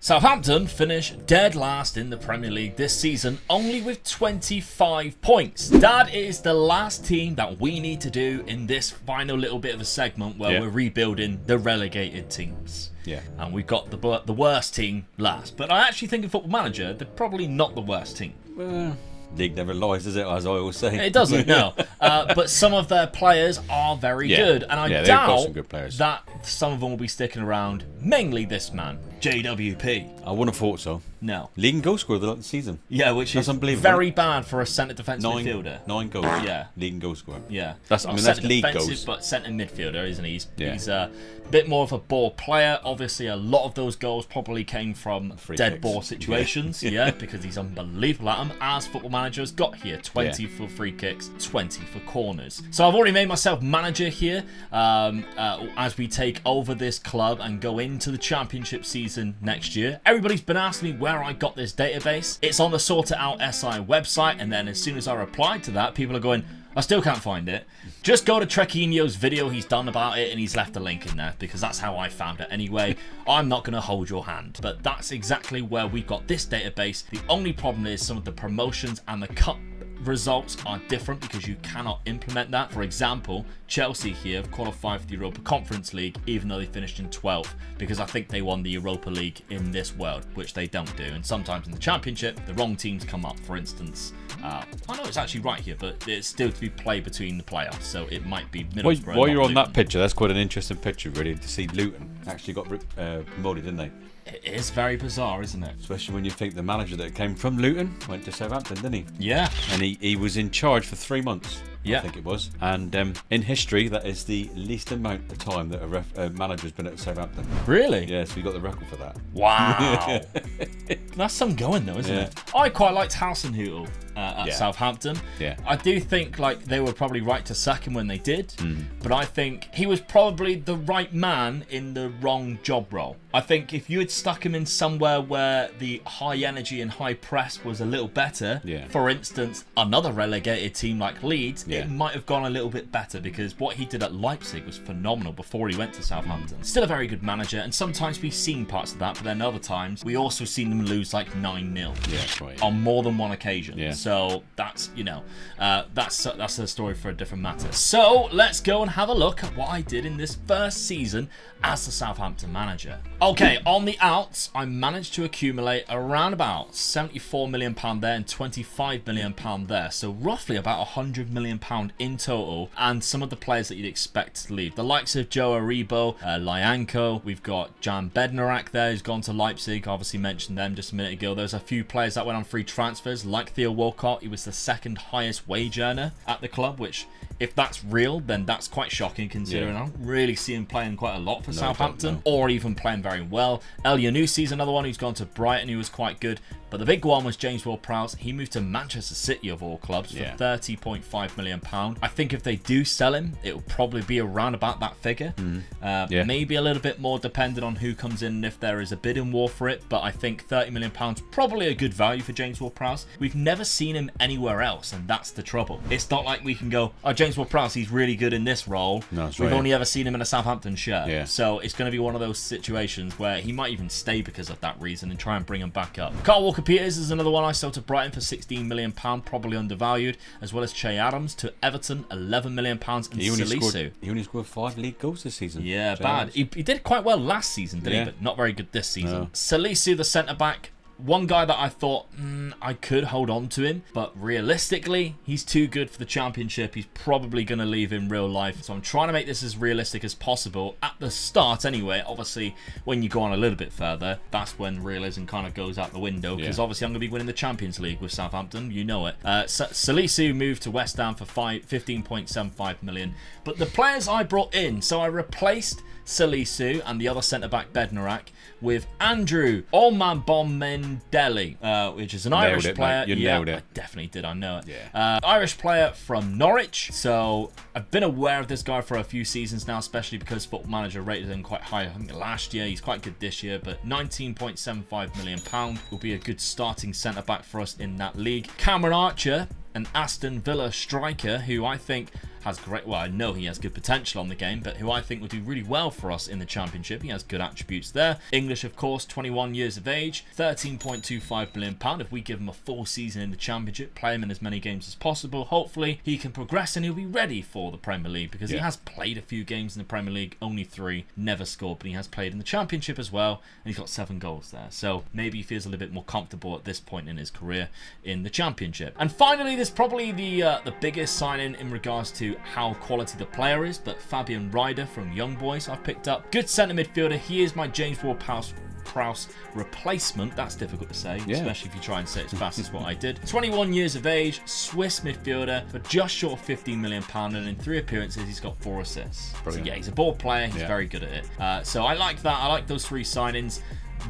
Southampton finished dead last in the Premier League this season, only with 25 points. That is the last team that we need to do in this final little bit of a segment where we're rebuilding the relegated teams. Yeah. And we've got the worst team last. But I actually think in Football Manager, they're probably not the worst team. League never lies, does it? As I always say. It doesn't, no. But some of their players are very good. And I doubt some good players. that some of them will be sticking around. Mainly this man, JWP. I wouldn't have thought so. No. League and goal scorer of the season. Yeah, which That's is unbelievable. very bad for a centre defensive midfielder. 9 goals. Yeah. League and goal scorer. Yeah. That's league defensive, goals. But centre midfielder, isn't he? He's Yeah. a bit more of a ball player. Obviously, a lot of those goals probably came from dead kicks. ball situations. Yeah, because he's unbelievable at them. As Football Manager has got here, 20 for free kicks, 20 for corners. So I've already made myself manager here as we take over this club and go into the Championship season next year. Everybody's been asking me where I got this database. It's on the Sort It Out SI website, and then as soon as I replied to that, people are going, I still can't find it. Just go to Trequinho's video he's done about it, and he's left a link in there because that's how I found it anyway. I'm not going to hold your hand, but that's exactly where we got this database. The only problem is some of the promotions and the cup results are different because you cannot implement that. For example, Chelsea here have qualified for the Europa Conference League even though they finished in 12th because I think they won the Europa League in this world, which they don't do. And sometimes in the Championship, the wrong teams come up. For instance, I know it's actually right here, but it's still to be played between the playoffs, so it might be Middlesbrough. While you're on Luton. that picture, that's quite an interesting picture, really, to see Luton actually got promoted, didn't they? It is very bizarre, isn't it? Especially when you think the manager that came from Luton went to Southampton, didn't he? Yeah. And he was in charge for 3 months, Yeah. I think it was. And in history, that is the least amount of time that a manager's been at Southampton. Really? Yeah, so we got the record for that. Wow. That's some going though, isn't it? I quite liked Hasenhüttl at Southampton. Yeah. I do think like they were probably right to sack him when they did, but I think he was probably the right man in the wrong job role. I think if you had stuck him in somewhere where the high energy and high press was a little better, for instance, another relegated team like Leeds, it might have gone a little bit better because what he did at Leipzig was phenomenal before he went to Southampton. Still a very good manager, and sometimes we've seen parts of that, but then other times we also seen them lose like 9-0 right. on more than one occasion. Yeah. So that's, that's a story for a different matter. So let's go and have a look at what I did in this first season as the Southampton manager. Okay, on the outs, I managed to accumulate around about £74 million there and £25 million there. So roughly about £100 million in total, and some of the players that you'd expect to leave. The likes of Joe Aribo, Lyanko, we've got Jan Bednarak there who's gone to Leipzig, obviously mentioned them just a minute ago. There's a few players that went on free transfers, like Theo Walcott. He was the second highest wage earner at the club, which if that's real, then that's quite shocking considering I don't really see him playing quite a lot for Southampton or even playing very well. El Yanusi's another one who's gone to Brighton who was quite good. But the big one was James Ward-Prowse. He moved to Manchester City of all clubs for £30.5 million. I think if they do sell him, it will probably be around about that figure. Maybe a little bit more depending on who comes in and if there is a bidding war for it. But I think £30 million probably a good value for James Ward-Prowse. We've never seen him anywhere else, and that's the trouble. It's not like we can go, oh, James Ward-Prowse, he's really good in this role. No, that's We've right. only ever seen him in a Southampton shirt. Yeah. So it's going to be one of those situations where he might even stay because of that reason and try and bring him back up. Carl Walker-Peters is another one I sold to Brighton for £16 million, probably undervalued, as well as Che Adams to Everton, £11 million, and Salisu. He only scored 5 league goals this season. Yeah, bad. He did quite well last season, didn't he? But not very good this season. No. Salisu, the centre-back, one guy that I thought I could hold on to him, but realistically, he's too good for the Championship. He's probably going to leave in real life. So I'm trying to make this as realistic as possible at the start anyway. Obviously, when you go on a little bit further, that's when realism kind of goes out the window because obviously I'm going to be winning the Champions League with Southampton. You know it. Salisu moved to West Ham for £15.75 million. But the players I brought in, so I replaced Salisu and the other centre-back Bednarak with Andrew Olmabomendeli, which is an Irish player. Mate. You nailed it. I definitely did. I know it. Yeah. Irish player from Norwich. So I've been aware of this guy for a few seasons now, especially because Football Manager rated him quite high. I think last year he's quite good this year, but £19.75 million will be a good starting centre-back for us in that league. Cameron Archer, an Aston Villa striker who I think has great, well, I know he has good potential on the game, but who I think will do really well for us in the Championship. He has good attributes there. English, of course, 21 years of age, £13.25 million. If we give him a full season in the Championship, play him in as many games as possible, hopefully he can progress and he'll be ready for the Premier League, because he has played a few games in the Premier League, only 3, never scored, but he has played in the Championship as well, and he's got 7 goals there. So maybe he feels a little bit more comfortable at this point in his career in the Championship. And finally, there's probably the biggest signing in regards to how quality the player is, but Fabian Ryder from Young Boys I've picked up. Good centre midfielder. He is my James Ward-Prowse replacement. That's difficult to say, especially if you try and say it as fast as what I did. 21 years of age, Swiss midfielder for just short of £15 million, and in 3 appearances he's got 4 assists. So yeah, he's a ball player, he's very good at it. So I like that. I like those 3 signings.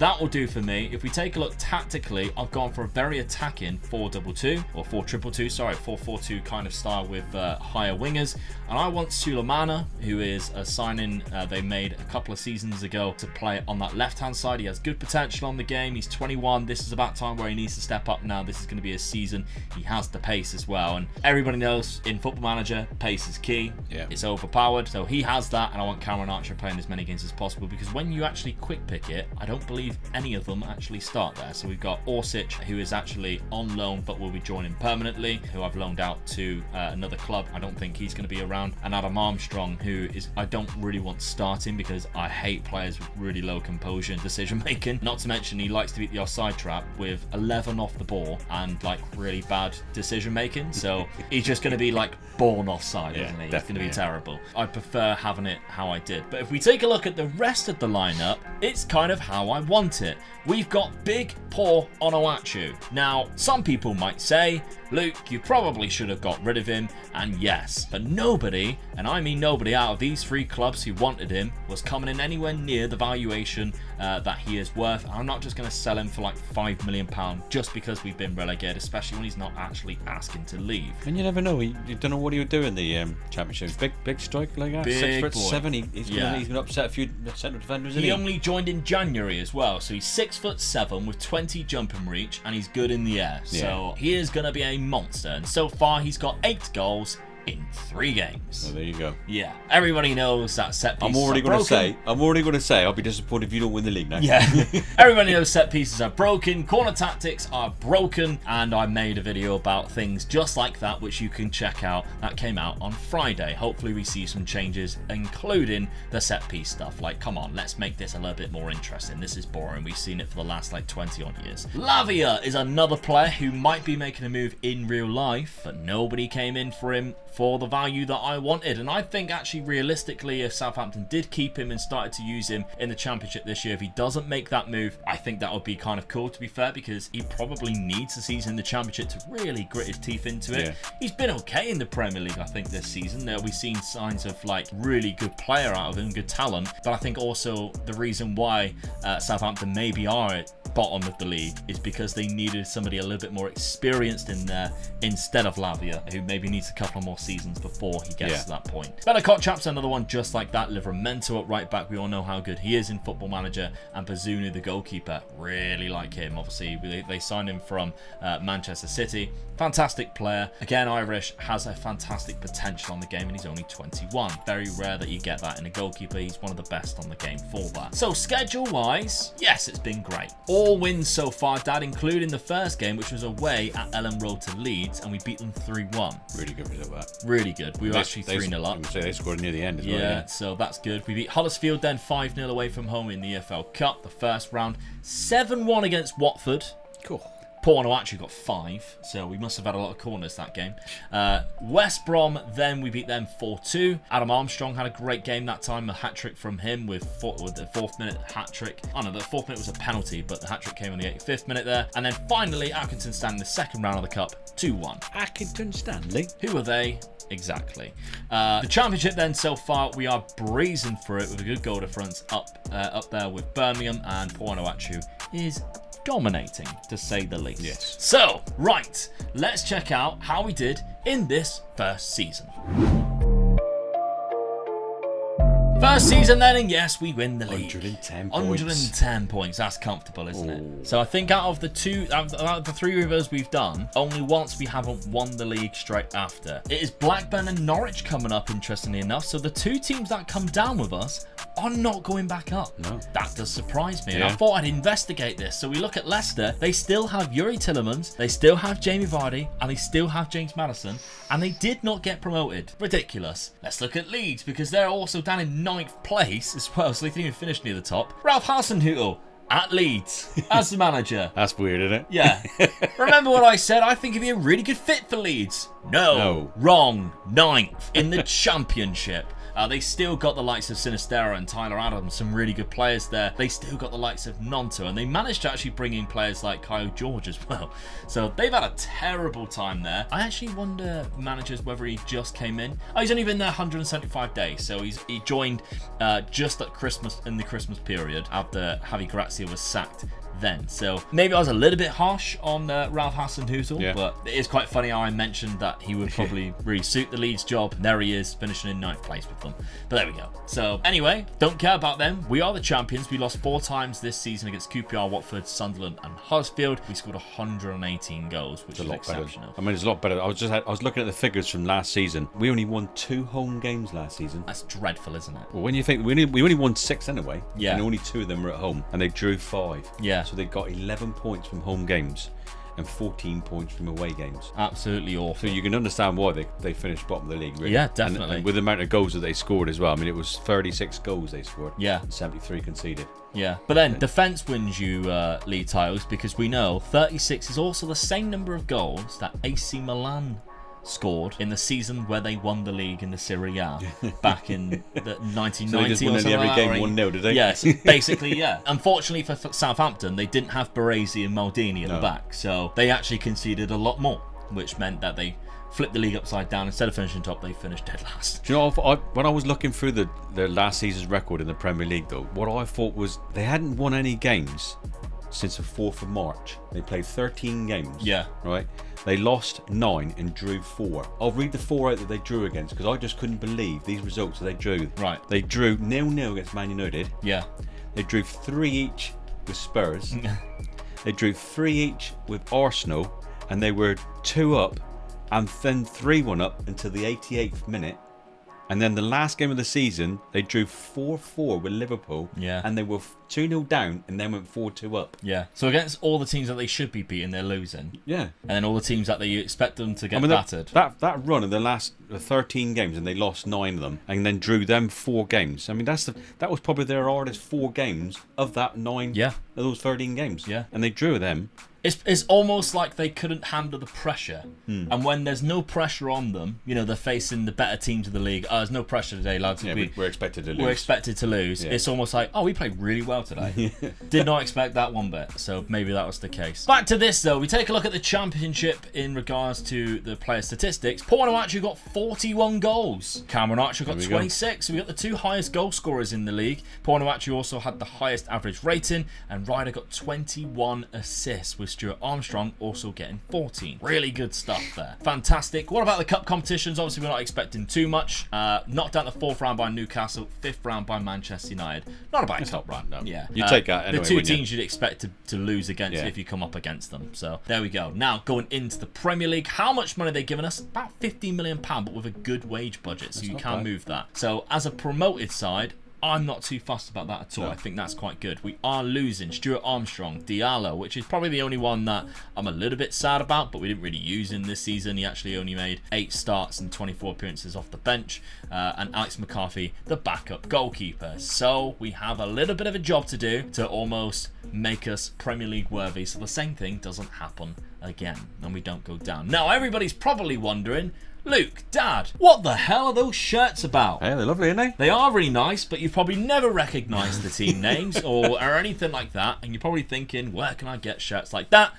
That will do for me. If we take a look tactically, I've gone for a very attacking 4-2-2, or 4-2-2, sorry, 4-4-2 kind of style with higher wingers. And I want Sulemana, who is a signing they made a couple of seasons ago, to play on that left-hand side. He has good potential on the game. He's 21. This is about time where he needs to step up now. This is going to be a season. He has the pace as well. And everybody knows in Football Manager, pace is key. It's overpowered. So he has that, and I want Cameron Archer playing as many games as possible, because when you actually quick pick it, I don't believe any of them actually start there. So we've got Orsic, who is actually on loan but will be joining permanently, who I've loaned out to another club. I don't think he's going to be around. And Adam Armstrong, who is, I don't really want starting, because I hate players with really low composure and decision making. Not to mention he likes to beat the offside trap with 11 off the ball and like really bad decision making. So he's just going to be like born offside, isn't he? He's going to be terrible. I prefer having it how I did. But if we take a look at the rest of the lineup, it's kind of how I want it. We've got big, poor Onuachu. Now, some people might say, Luke, you probably should have got rid of him, and yes, but nobody, and I mean nobody out of these 3 clubs who wanted him, was coming in anywhere near the valuation that he is worth. I'm not just going to sell him for like £5 million just because we've been relegated, especially when he's not actually asking to leave. And you never know. You don't know what he would do in the Championship. Big striker like that. Big 6'7". He's going to upset a few central defenders. He only joined in January as well, so he's 6'7" with 20 jumping reach, and he's good in the air. So he is going to be a monster. And so far, he's got 8 goals in 3 games. Oh, there you go. Yeah, everybody knows that set pieces I'm already going to say I'll be disappointed if you don't win the league now. Yeah, everybody knows set pieces are broken, corner tactics are broken, and I made a video about things just like that, which you can check out. That came out on Friday. Hopefully we see some changes, including the set piece stuff. Like, come on, let's make this a little bit more interesting. This is boring. We've seen it for the last like 20 odd years. Lavia is another player who might be making a move in real life, but nobody came in for him for the value that I wanted. And I think actually realistically, if Southampton did keep him and started to use him in the Championship this year, if he doesn't make that move, I think that would be kind of cool, to be fair, because he probably needs a season in the Championship to really grit his teeth into it. He's been okay in the Premier League, I think, this season. We've seen signs of like really good player out of him, good talent, but I think also the reason why Southampton maybe are at bottom of the league is because they needed somebody a little bit more experienced in there instead of Lavia, who maybe needs a couple more seasons before he gets to that point. Better Kotchap's another one just like that. Livramento at right back, we all know how good he is in Football Manager, and Bazunu, the goalkeeper, really like him. Obviously they signed him from Manchester City. Fantastic player. Again, Irish, has a fantastic potential on the game, and he's only 21. Very rare that you get that in a goalkeeper. He's one of the best on the game for that. So schedule wise, yes, it's been great. All wins so far, Dad, including the first game, which was away at Ellen Road to Leeds, and we beat them 3-1. Really good result, that. Really good. We were actually 3-0 up. They scored near the end as well. Yeah, so that's good. We beat Huddersfield then 5-0 away from home in the EFL Cup, the first round. 7-1 against Watford. Cool. Paul actually got 5, so we must have had a lot of corners that game. West Brom, then we beat them 4-2. Adam Armstrong had a great game that time, a hat-trick from him with the 4th minute hat-trick. Oh no, the 4th minute was a penalty, but the hat-trick came in the 85th minute there. And then finally, Accrington Stanley, the second round of the Cup, 2-1. Accrington Stanley? Who are they? Exactly. The Championship then, so far, we are breezing through it with a good goal difference up there with Birmingham, and Paul Onuachu is dominating, to say the least. Yes. So, right, let's check out how we did in this first season. First season then, and yes, we win the league. 110 points. 110 points. That's comfortable, isn't it? So I think out of the three rivers we've done, only once we haven't won the league straight after. It is Blackburn and Norwich coming up, interestingly enough. So the two teams that come down with us are not going back up. No. That does surprise me. And I thought I'd investigate this. So we look at Leicester. They still have Yuri Tillemans. They still have Jamie Vardy. And they still have James Maddison. And they did not get promoted. Ridiculous. Let's look at Leeds, because they're also down in 9th place as well. So they didn't even finish near the top. Ralph Hasenhüttl at Leeds as the manager. That's weird, isn't it? Yeah. Remember what I said? I think he'd be a really good fit for Leeds. No. Wrong. 9th in the Championship. They still got the likes of Sinistera and Tyler Adams, some really good players there. They still got the likes of Nonto, and they managed to actually bring in players like Kyle George as well. So they've had a terrible time there. I actually wonder, managers, whether he just came in. Oh, he's only been there 175 days, so he joined just at Christmas, in the Christmas period, after Javi Gracia was sacked then. So maybe I was a little bit harsh on Ralph Hasenhüttl, but it is quite funny how I mentioned that he would probably really suit the Leeds job. There he is, finishing in 9th place with them. But there we go. So anyway, don't care about them. We are the champions. We lost 4 times this season against QPR, Watford, Sunderland and Huddersfield. We scored 118 goals, which is exceptional. I mean, it's a lot better. I was looking at the figures from last season. We only won 2 home games last season. That's dreadful, isn't it? Well, when you think we only won 6 anyway, yeah, and only 2 of them were at home, and they drew 5. Yeah. So they got 11 points from home games and 14 points from away games. Absolutely awful. So you can understand why they finished bottom of the league, really. Yeah, definitely. And with the amount of goals that they scored as well. I mean, it was 36 goals they scored. Yeah. And 73 conceded. Yeah. But then defence wins you league titles, because we know 36 is also the same number of goals that AC Milan scored in the season where they won the league in the Serie A back in the 1990s. So they just won every game 1-0, did they? Yes, basically, yeah. Unfortunately for Southampton, they didn't have Baresi and Maldini at the back, so they actually conceded a lot more, which meant that they flipped the league upside down. Instead of finishing top, they finished dead last. Do you know, when I was looking through the last season's record in the Premier League, though, what I thought was they hadn't won any games since the 4th of March. They played 13 games. Yeah. Right? They lost 9 and drew 4. I'll read the 4 out that they drew against, because I just couldn't believe these results that they drew. Right. They drew 0-0 against Man United. Yeah. They drew 3 each with Spurs. They drew 3 each with Arsenal, and they were 2 up and then 3-1 up until the 88th minute. And then the last game of the season, they drew 4-4 with Liverpool. Yeah. And they were 2-0 down and then went 4-2 up. Yeah. So against all the teams that they should be beating, they're losing. Yeah. And then all the teams that they expect them to get battered. That run of the last 13 games, and they lost 9 of them, and then drew them 4 games. I mean, that was probably their hardest 4 games of that 9. Yeah. Of those 13 games. Yeah. And they drew them. It's almost like they couldn't handle the pressure. And when there's no pressure on them, you know, they're facing the better teams of the league. Oh, there's no pressure today, lads. Yeah, we're expected to lose. We're expected to lose. Yeah. It's almost like, oh, we played really well today. Did not expect that one bit. So maybe that was the case. Back to this, though. We take a look at the Championship in regards to the player statistics. Paul Onuachu got 41 goals. Cameron Archer got 26. So we got the 2 highest goal scorers in the league. Paul Onuachu also had the highest average rating, and Ryder got 21 assists, with Stuart Armstrong also getting 14. Really good stuff there. Fantastic. What about the cup competitions? Obviously, we're not expecting too much. Knocked out the 4th round by Newcastle, 5th round by Manchester United. Not a bad top round, though. Yeah. You take that anyway. The 2 teams you'd expect to lose against if you come up against them. So there we go. Now, going into the Premier League, how much money are they giving us? About £15 million, but with a good wage budget, so you can move that. So as a promoted side, I'm not too fussed about that at all. No. I think that's quite good. We are losing Stuart Armstrong, Diallo, which is probably the only one that I'm a little bit sad about, but we didn't really use him this season. He actually only made 8 starts and 24 appearances off the bench. And Alex McCarthy, the backup goalkeeper. So we have a little bit of a job to do to almost make us Premier League worthy, so the same thing doesn't happen again and we don't go down. Now, everybody's probably wondering, Luke, Dad, what the hell are those shirts about? Hey, they're lovely, aren't they? They are really nice, but you've probably never recognised the team names or anything like that, and you're probably thinking, where can I get shirts like that?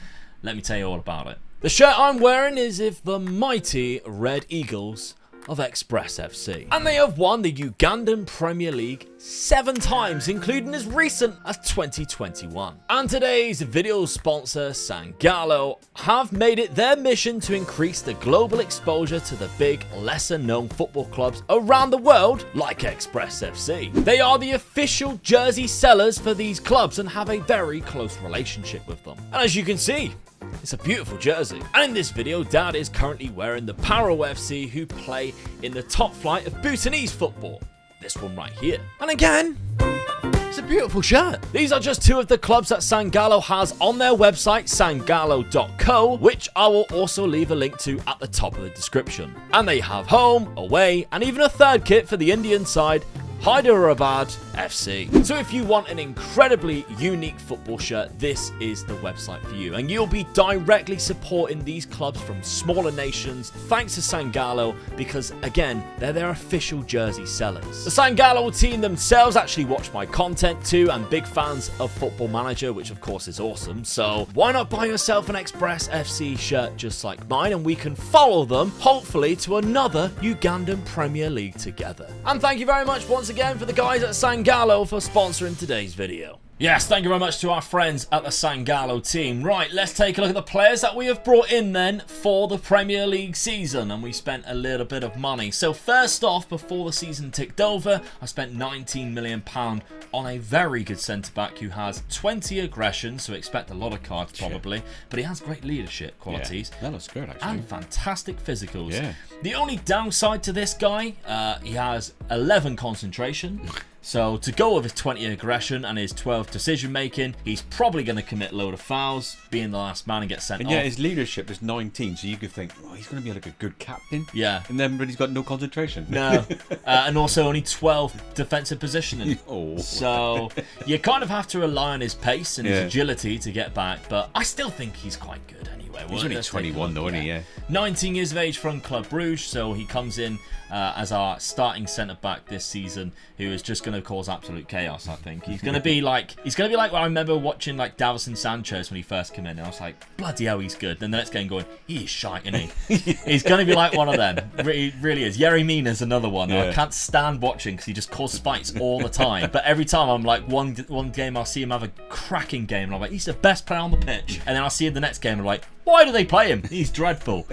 Let me tell you all about it. The shirt I'm wearing is of the mighty Red Eagles of Express FC. And they have won the Ugandan Premier League 7 times, including as recent as 2021. And today's video sponsor, Sangalo, have made it their mission to increase the global exposure to the big, lesser-known football clubs around the world, like Express FC. They are the official jersey sellers for these clubs and have a very close relationship with them. And as you can see, it's a beautiful jersey. And in this video, Dad is currently wearing the Paro FC, who play in the top flight of Bhutanese football. This one right here. And again, it's a beautiful shirt. These are just 2 of the clubs that Sangalo has on their website, sangalo.co, which I will also leave a link to at the top of the description. And they have home, away, and even a third kit for the Indian side, Hyderabad FC. So if you want an incredibly unique football shirt, this is the website for you. And you'll be directly supporting these clubs from smaller nations thanks to Sangalo, because again, they're their official jersey sellers. The Sangalo team themselves actually watch my content too, and big fans of Football Manager, which of course is awesome. So why not buy yourself an Express FC shirt just like mine, and we can follow them, hopefully, to another Ugandan Premier League together. And thank you very much once again for the guys at Sangalo for sponsoring today's video. Yes, thank you very much to our friends at the Sangalo team. Right, let's take a look at the players that we have brought in then for the Premier League season, and we spent a little bit of money. So first off, before the season ticked over, I spent £19 million on a very good centre-back who has 20 aggression, so expect a lot of cards probably, but he has great leadership qualities. Yeah, that looks good actually. And fantastic physicals. Yeah. The only downside to this guy, he has 11 concentration. So to go with his 20 aggression and his 12 decision making, he's probably going to commit a load of fouls, being the last man and get sent off. Yeah, his leadership is 19, so you could think, oh, he's going to be like a good captain. Yeah. And then, but he's got no concentration. No. And also only 12 defensive positioning. Oh. So you kind of have to rely on his pace and his agility to get back, but I still think he's quite good anyway. He's only 21 though, isn't he? Yeah. 19 years of age from Club Bruges, so he comes in as our starting centre-back this season, who is just going to cause absolute chaos, I think. He's going to be like what I remember watching like Davison Sanchez when he first came in, and I was like, bloody hell, he's good. Then the next game going, he is shite, isn't he? He's going to be like one of them. He really is. Yerry Mina's another one. I can't stand watching because he just causes fights all the time. But every time I'm like, one game I'll see him have a cracking game, and I'm like, he's the best player on the pitch. And then I'll see him the next game, and I'm like, why do they play him? He's dreadful.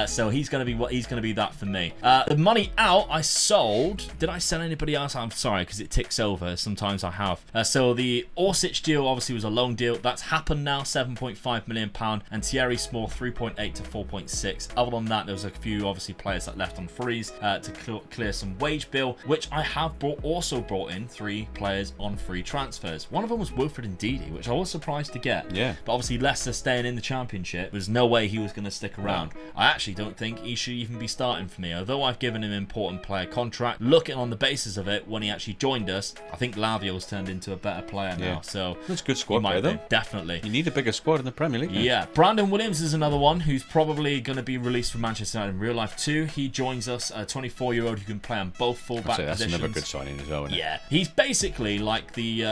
So he's going to be that for me. The money out, I sold. Did I sell anybody else? I'm sorry, because it ticks over. Sometimes I have. So the Orsic deal obviously was a loan deal. That's happened now, £7.5 million. And Thierry Small, 3.8 to 4.6. Other than that, there was a few obviously players that left on freeze to clear some wage bill, which I have also brought in 3 players on free transfers. One of them was Wilfred Ndidi, which I was surprised to get. Yeah. But obviously Leicester staying in the Championship, there's no way he was going to stick around. No. I actually don't think he should even be starting for me, although I've given him an important player contract. Looking on the basis of it, when he actually joined us, I think Lavio's turned into a better player now. So that's a good squad player, though. Definitely. You need a bigger squad in the Premier League. Yeah. Brandon Williams is another one who's probably going to be released from Manchester United in real life too. He joins us, a 24-year-old who can play on both full-back positions. That's another good signing as well, isn't it? Yeah. He's basically like the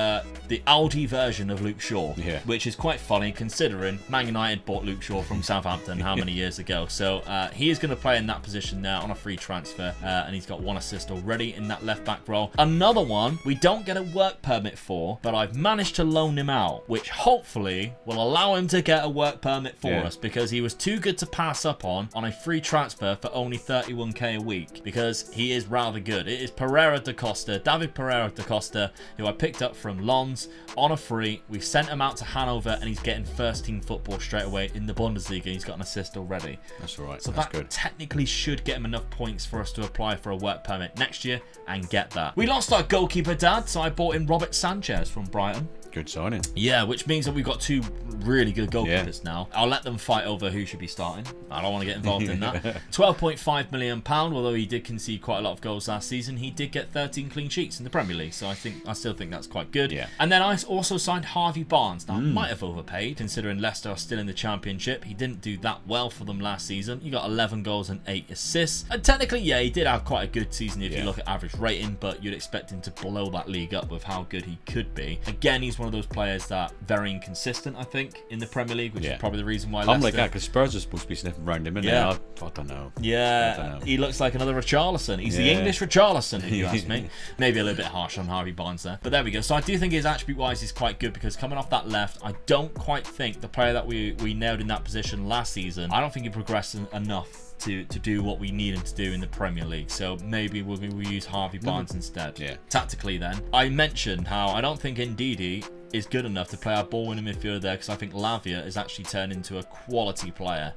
Audi version of Luke Shaw, which is quite funny considering Man United bought Luke Shaw from Southampton how many years ago. So he is going to play in that position now on a free transfer, and he's got 1 assist already in that left back role. Another one we don't get a work permit for, but I've managed to loan him out, which hopefully will allow him to get a work permit for us, because he was too good to pass up on a free transfer for only 31k a week, because he is rather good. It is David Pereira da Costa, who I picked up from Lons on a free. We sent him out to Hanover, and he's getting first team football straight away in the Bundesliga. He's got an assist already. That's all right. So that's that good. Technically should get him enough points for us to apply for a work permit next year and get that. We lost our goalkeeper, Dad, so I bought in Robert Sanchez from Brighton. Good signing. Yeah, which means that we've got 2 really good goalkeepers now. I'll let them fight over who should be starting. I don't want to get involved in that. £12.5 million, although he did concede quite a lot of goals last season, he did get 13 clean sheets in the Premier League, so I still think that's quite good. Yeah. And then I also signed Harvey Barnes. Now, I might have overpaid, considering Leicester are still in the Championship. He didn't do that well for them last season. He got 11 goals and 8 assists. And technically, yeah, he did have quite a good season if you look at average rating, but you'd expect him to blow that league up with how good he could be. Again, he's one one of those players that very inconsistent, I think, in the Premier League, which is probably the reason why I'm like that, because Spurs are supposed to be sniffing around him, and I don't know. Yeah, I don't know. He looks like another Richarlison. He's the English Richarlison, if you ask me. Maybe a little bit harsh on Harvey Barnes there, but there we go. So I do think his attribute-wise is quite good, because coming off that left, I don't quite think the player that we nailed in that position last season, I don't think he progressed enough to do what we need him to do in the Premier League. So maybe we'll use Harvey Barnes instead. Yeah. Tactically then, I mentioned how I don't think Ndidi is good enough to play our ball-winning midfielder there, because I think Lavia has actually turned into a quality player,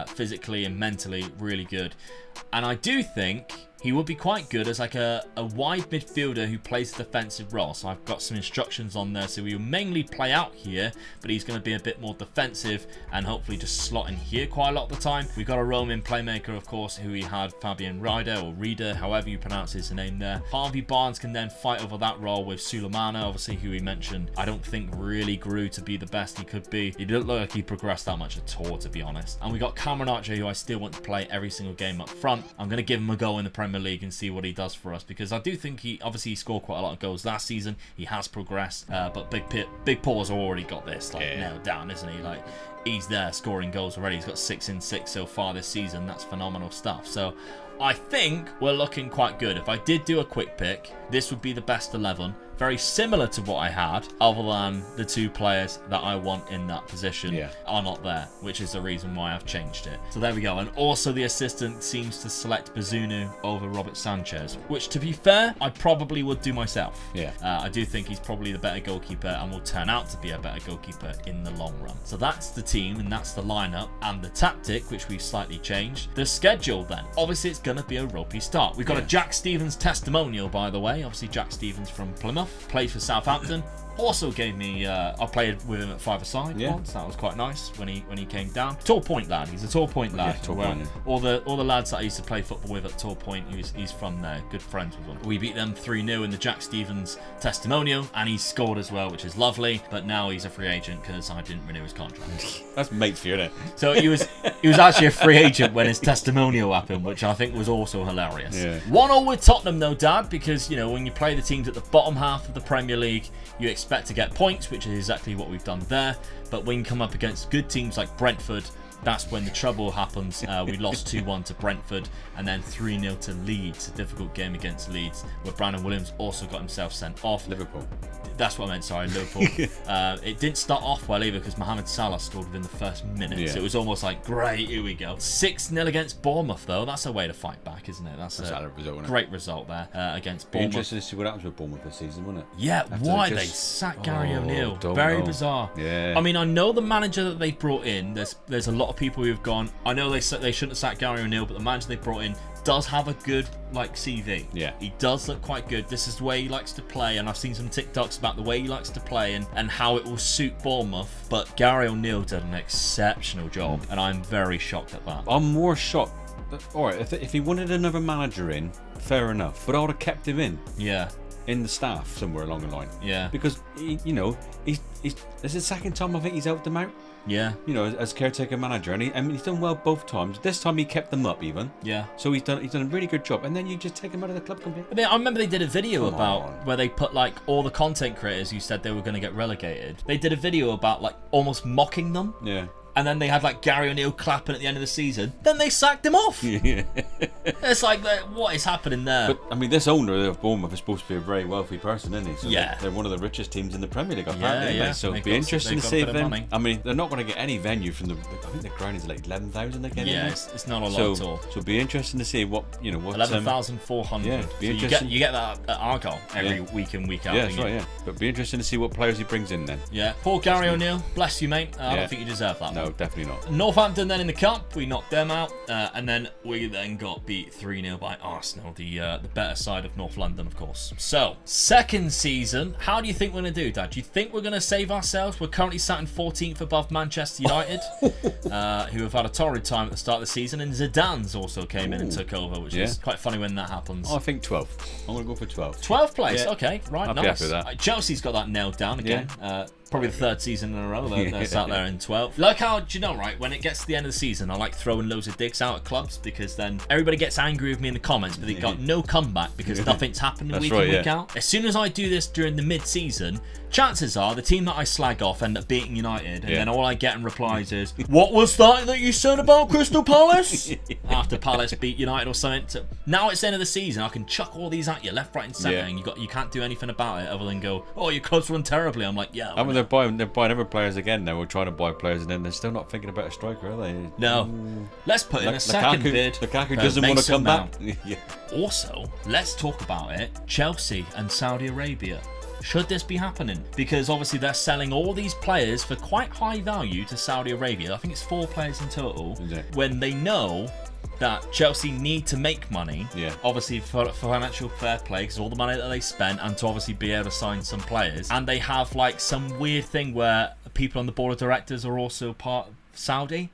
physically and mentally really good. And I do think he would be quite good as like a wide midfielder who plays a defensive role. So I've got some instructions on there. So he will mainly play out here, but he's going to be a bit more defensive and hopefully just slot in here quite a lot of the time. We've got a roaming playmaker, of course, who we had Fabian Ryder, or Reader, however you pronounce his name there. Harvey Barnes can then fight over that role with Sulemana, obviously, who we mentioned. I don't think really grew to be the best he could be. He didn't look like he progressed that much at all, to be honest. And we got Cameron Archer, who I still want to play every single game up front. I'm going to give him a go in the Premier League and see what he does for us, because I do think he scored quite a lot of goals last season. He has progressed, but Big Paul's already got this nailed down, isn't he? Like, he's there scoring goals already. He's got 6 in 6 so far this season. That's phenomenal stuff. So I think we're looking quite good. If I did do a quick pick, this would be the best 11. Very similar to what I had, other than the 2 players that I want in that position are not there, which is the reason why I've changed it. So there we go. And also the assistant seems to select Bazunu over Robert Sanchez, which, to be fair, I probably would do myself. I do think he's probably the better goalkeeper and will turn out to be a better goalkeeper in the long run. So that's the team and that's the lineup and the tactic, which we've slightly changed. The schedule then, obviously it's going to be a ropey start. We've got a Jack Stevens testimonial, by the way. Obviously Jack Stevens from Plymouth. Played for Southampton. Also gave me, I played with him at 5-a-side once. That was quite nice when he came down. Tall Point lad. He's a Tall Point lad. Tall Point, all the lads that I used to play football with at Tall Point, he's from there. Good friends with them. We beat them 3-0 in the Jack Stevens testimonial, and he scored as well, which is lovely. But now he's a free agent because I didn't renew his contract. That's mate for you, isn't it? So he was actually a free agent when his testimonial happened, which I think was also hilarious. 1-1 with Tottenham though, Dad, because when you play the teams at the bottom half of the Premier League, you expect to get points, which is exactly what we've done there. But when you come up against good teams like Brentford, that's when the trouble happens. We lost 2-1 to Brentford and then 3-0 to Leeds. A difficult game against Leeds, where Brandon Williams also got himself sent off. Liverpool. That's what I meant, sorry, Liverpool. It didn't start off well either, because Mohamed Salah scored within the first minute. So it was almost like, great, here we go. 6-0 against Bournemouth, though. That's a way to fight back, isn't it? That's a great result there against Bournemouth. Interesting to see what happens with Bournemouth this season, wouldn't it? Yeah, why they sacked Gary O'Neill. Very bizarre. I mean, I know the manager that they brought in, there's a lot of people who have gone, I know they shouldn't have sacked Gary O'Neill, but the manager they brought in does have a good CV. He does look quite good. This is the way he likes to play, and I've seen some TikToks about the way he likes to play and how it will suit Bournemouth. But Gary O'Neill did an exceptional job, and I'm very shocked at that. I'm more shocked. Alright, if he wanted another manager in, fair enough, but I would have kept him in. In the staff somewhere along the line. Because he's this is the second time I think he's helped them out. As caretaker manager, and he's done well both times. This time he kept them up even. So he's done a really good job, and then you just take him out of the club completely. I remember they did a video where they put like all the content creators who said they were going to get relegated. They did a video about like almost mocking them. And then they had like Gary O'Neill clapping at the end of the season. Then they sacked him off. It's like, what is happening there? But I mean, this owner of Bournemouth is supposed to be a very wealthy person, isn't he? So they're one of the richest teams in the Premier League, apparently. So it'd be interesting to see them. I mean, they're not going to get any venue from I think the ground is like 11,000 they get. It's not a lot at all. So it'd be interesting to see what 11,400. So you get that at Argyle every week in, week out. That's right. But it'd be interesting to see what players he brings in then. Poor Gary O'Neill, bless you, mate. I don't think you deserve that. No, definitely not. Northampton then in the cup, we knocked them out, and then we got beat 3-0 by Arsenal, the better side of North London, of course. So, second season, how do you think we're going to do, Dad? Do you think we're going to save ourselves? We're currently sat in 14th above Manchester United, who have had a torrid time at the start of the season, and Zidane's also came in and took over, which is quite funny when that happens. I think 12th. I'm going to go for 12th. 12th place, okay, right, I'd nice. be happy with that. Chelsea's got that nailed down again. Probably the 3rd season in a row they're sat there in 12th. Like how, do you know, right, when it gets to the end of the season, I like throwing loads of digs out at clubs because then everybody gets angry with me in the comments, but they got no comeback because nothing's happening week in, week out. As soon as I do this during the mid-season, chances are the team that I slag off end up beating United, and then all I get in replies is, what was that you said about Crystal Palace? After Palace beat United or something. So now it's the end of the season, I can chuck all these at you left, right and centre, and you can't do anything about it other than go, oh, your club's run terribly. I'm like, yeah. I mean, they're buying other players again now. We're trying to buy players, and then they're still not thinking about a striker, are they? No. Let's put in a second bid. Lukaku doesn't want to come back. Also, let's talk about it. Chelsea and Saudi Arabia. Should this be happening? Because obviously they're selling all these players for quite high value to Saudi Arabia. I think it's 4 players in total. When they know that Chelsea need to make money, obviously for financial fair play, because all the money that they spent, and to obviously be able to sign some players. And they have like some weird thing where people on the board of directors are also part of Saudi.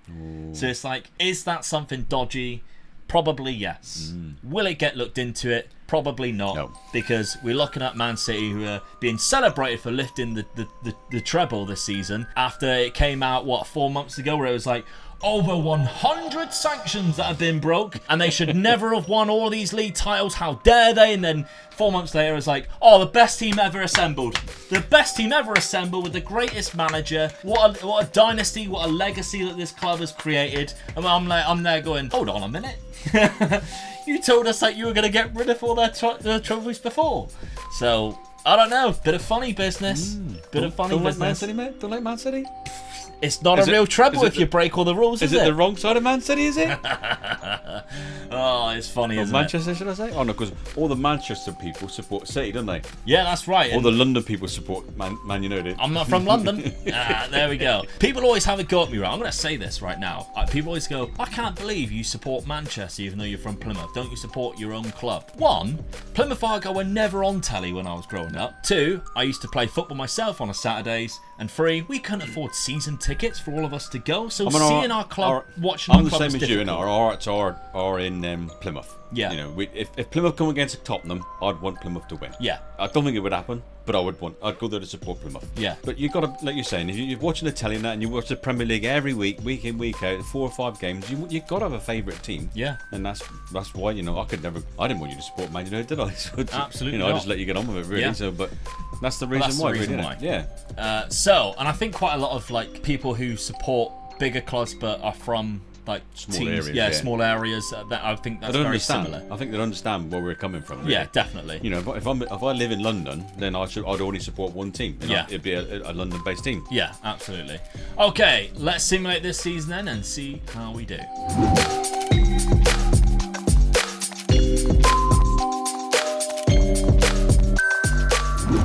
So it's like, is that something dodgy? Probably yes. Will it get looked into it? Probably not. No. Because we're looking at Man City, who are being celebrated for lifting the treble this season after it came out, 4 months ago, where it was like, over 100 sanctions that have been broke, and they should never have won all these league titles. How dare they? And then 4 months later, it's like, oh, the best team ever assembled. The best team ever assembled with the greatest manager. What a dynasty, what a legacy that this club has created. And I'm there going, hold on a minute. You told us that you were going to get rid of all their trophies before. So, I don't know. Bit of funny business. Bit of funny business. Like Man City, mate? Don't like Man City? It's not a real treble if you break all the rules, is it? Is it the wrong side of Man City, is it? Oh, it's funny, isn't Manchester, it? Should I say? Oh, no, because all the Manchester people support City, don't they? Yeah, that's right. All the London people support Man United. I'm not from London. There we go. People always have a go at me, right? I'm going to say this right now. People always go, I can't believe you support Manchester even though you're from Plymouth. Don't you support your own club? 1, Plymouth Argyle were never on telly when I was growing up. 2, I used to play football myself on Saturdays. And 3, we couldn't afford season tickets for all of us to go. So seeing our club, watching our club, I'm the same as you, and our hearts are in Plymouth. Yeah. You know, if Plymouth come against Tottenham, I'd want Plymouth to win. Yeah. I don't think it would happen, but I'd go there to support Plymouth. Yeah. But you've got to, like you're saying, if you're watching the telly and that, and you watch the Premier League every week, week in, week out, 4 or 5 games, you've got to have a favourite team. Yeah. And that's why, you know, I didn't want you to support Man United, did I? So, absolutely. You know, I just let you get on with it, really. Yeah. So, but that's the reason why. Yeah. And I think quite a lot of like people who support bigger clubs but are from like small teams, areas, small areas. That I think that's very similar. I think they understand where we're coming from. Really. Yeah, definitely. You know, if I live in London, then I'd only support one team. It'd be a London-based team. Yeah, absolutely. Okay, let's simulate this season then and see how we do.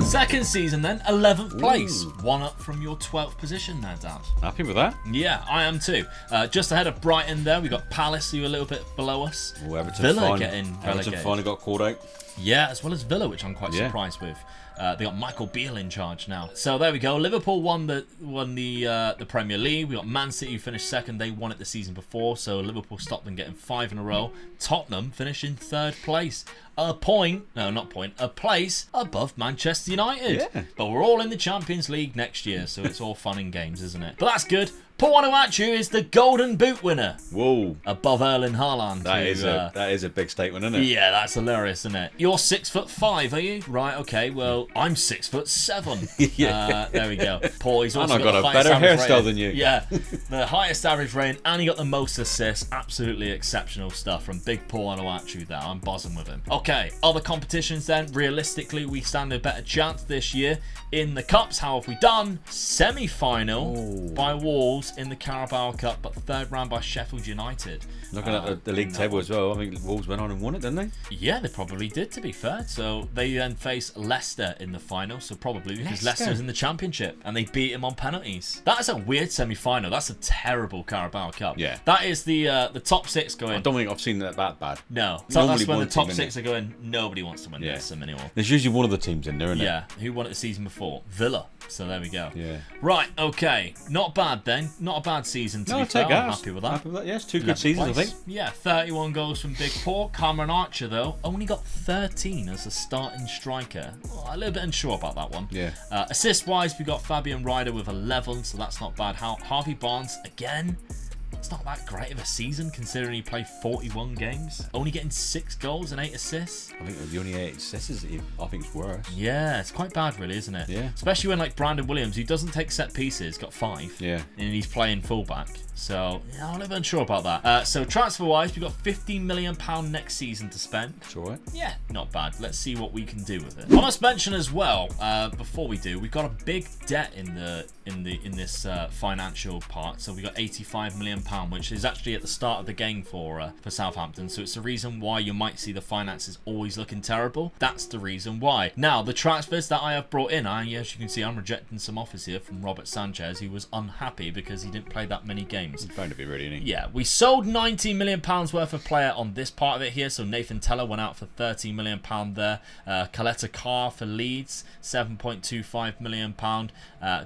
Second season then, 11th place. Ooh. 1 up from your 12th position there, Dad. Happy with that? Yeah, I am too. Just ahead of Brighton there, we got Palace, who are a little bit below us. Ooh, Villa getting relegated. Everton finally got called out. Yeah, as well as Villa, which I'm quite surprised with. They got Michael Beale in charge now. So there we go. Liverpool won the Premier League. We got Man City who finished second. They won it the season before, so Liverpool stopped them getting 5 in a row. Tottenham finished in 3rd place. A place above Manchester United. Yeah. But we're all in the Champions League next year, so it's all fun and games, isn't it? But that's good. Puwanuachu is the Golden Boot winner. Whoa. Above Erling Haaland. That is a big statement, isn't it? Yeah, that's hilarious, isn't it? You're 6'5", are you? Right, okay, well, I'm 6'7". Yeah. There we go. Paul, he's also got a better hairstyle than you. Yeah, the highest average rating, and he got the most assists. Absolutely exceptional stuff from Big Puwanuachu there. I'm buzzing with him. Okay, other competitions then. Realistically, we stand a better chance this year. In the Cups, how have we done? Semi-final by Wolves in the Carabao Cup, but 3rd round by Sheffield United. Looking at the league table as well, I think Wolves went on and won it, didn't they? Yeah, they probably did, to be fair. So they then face Leicester in the final, so probably because Leicester's in the Championship, and they beat him on penalties. That is a weird semi-final. That's a terrible Carabao Cup. Yeah. That is the top 6 going... I don't think I've seen that bad. No. So that's when the top 6 are going, nobody wants to win this anymore. There's usually one of the teams in there, isn't it? Yeah. Who won it the season before? Villa. So there we go. Yeah. Right, okay. Not bad then. not a bad season to No, be I'll fair. take that. I'm happy with that. Happy with that. Yes, 2 good seasons, I think. Yeah, 31 goals from Big Paul. Cameron Archer, though, only got 13 as a starting striker. A little bit unsure about that one. Yeah. Assist-wise, we got Fabian Ryder with 11, so that's not bad. Harvey Barnes, again, it's not that great of a season considering he played 41 games. Only getting 6 goals and 8 assists. I think the only 8 assists, I think it's worse. Yeah, it's quite bad really, isn't it? Yeah. Especially when like Brandon Williams, who doesn't take set pieces, got 5. Yeah. And he's playing fullback. So, yeah, I'm a little bit unsure about that. So, transfer-wise, we've got £15 million next season to spend. It's all right. Yeah, not bad. Let's see what we can do with it. I must mention as well, before we do, we've got a big debt in this financial part. So, we got £85 million, which is actually at the start of the game for Southampton. So, it's the reason why you might see the finances always looking terrible. That's the reason why. Now, the transfers that I have brought in, as you can see, I'm rejecting some offers here from Robert Sanchez, who was unhappy because he didn't play that many games. He's trying to be ready, isn't he? Yeah, we sold £19 million worth of player on this part of it here. So Nathan Teller went out for £13 million there. Coletta Carr for Leeds, £7.25 million.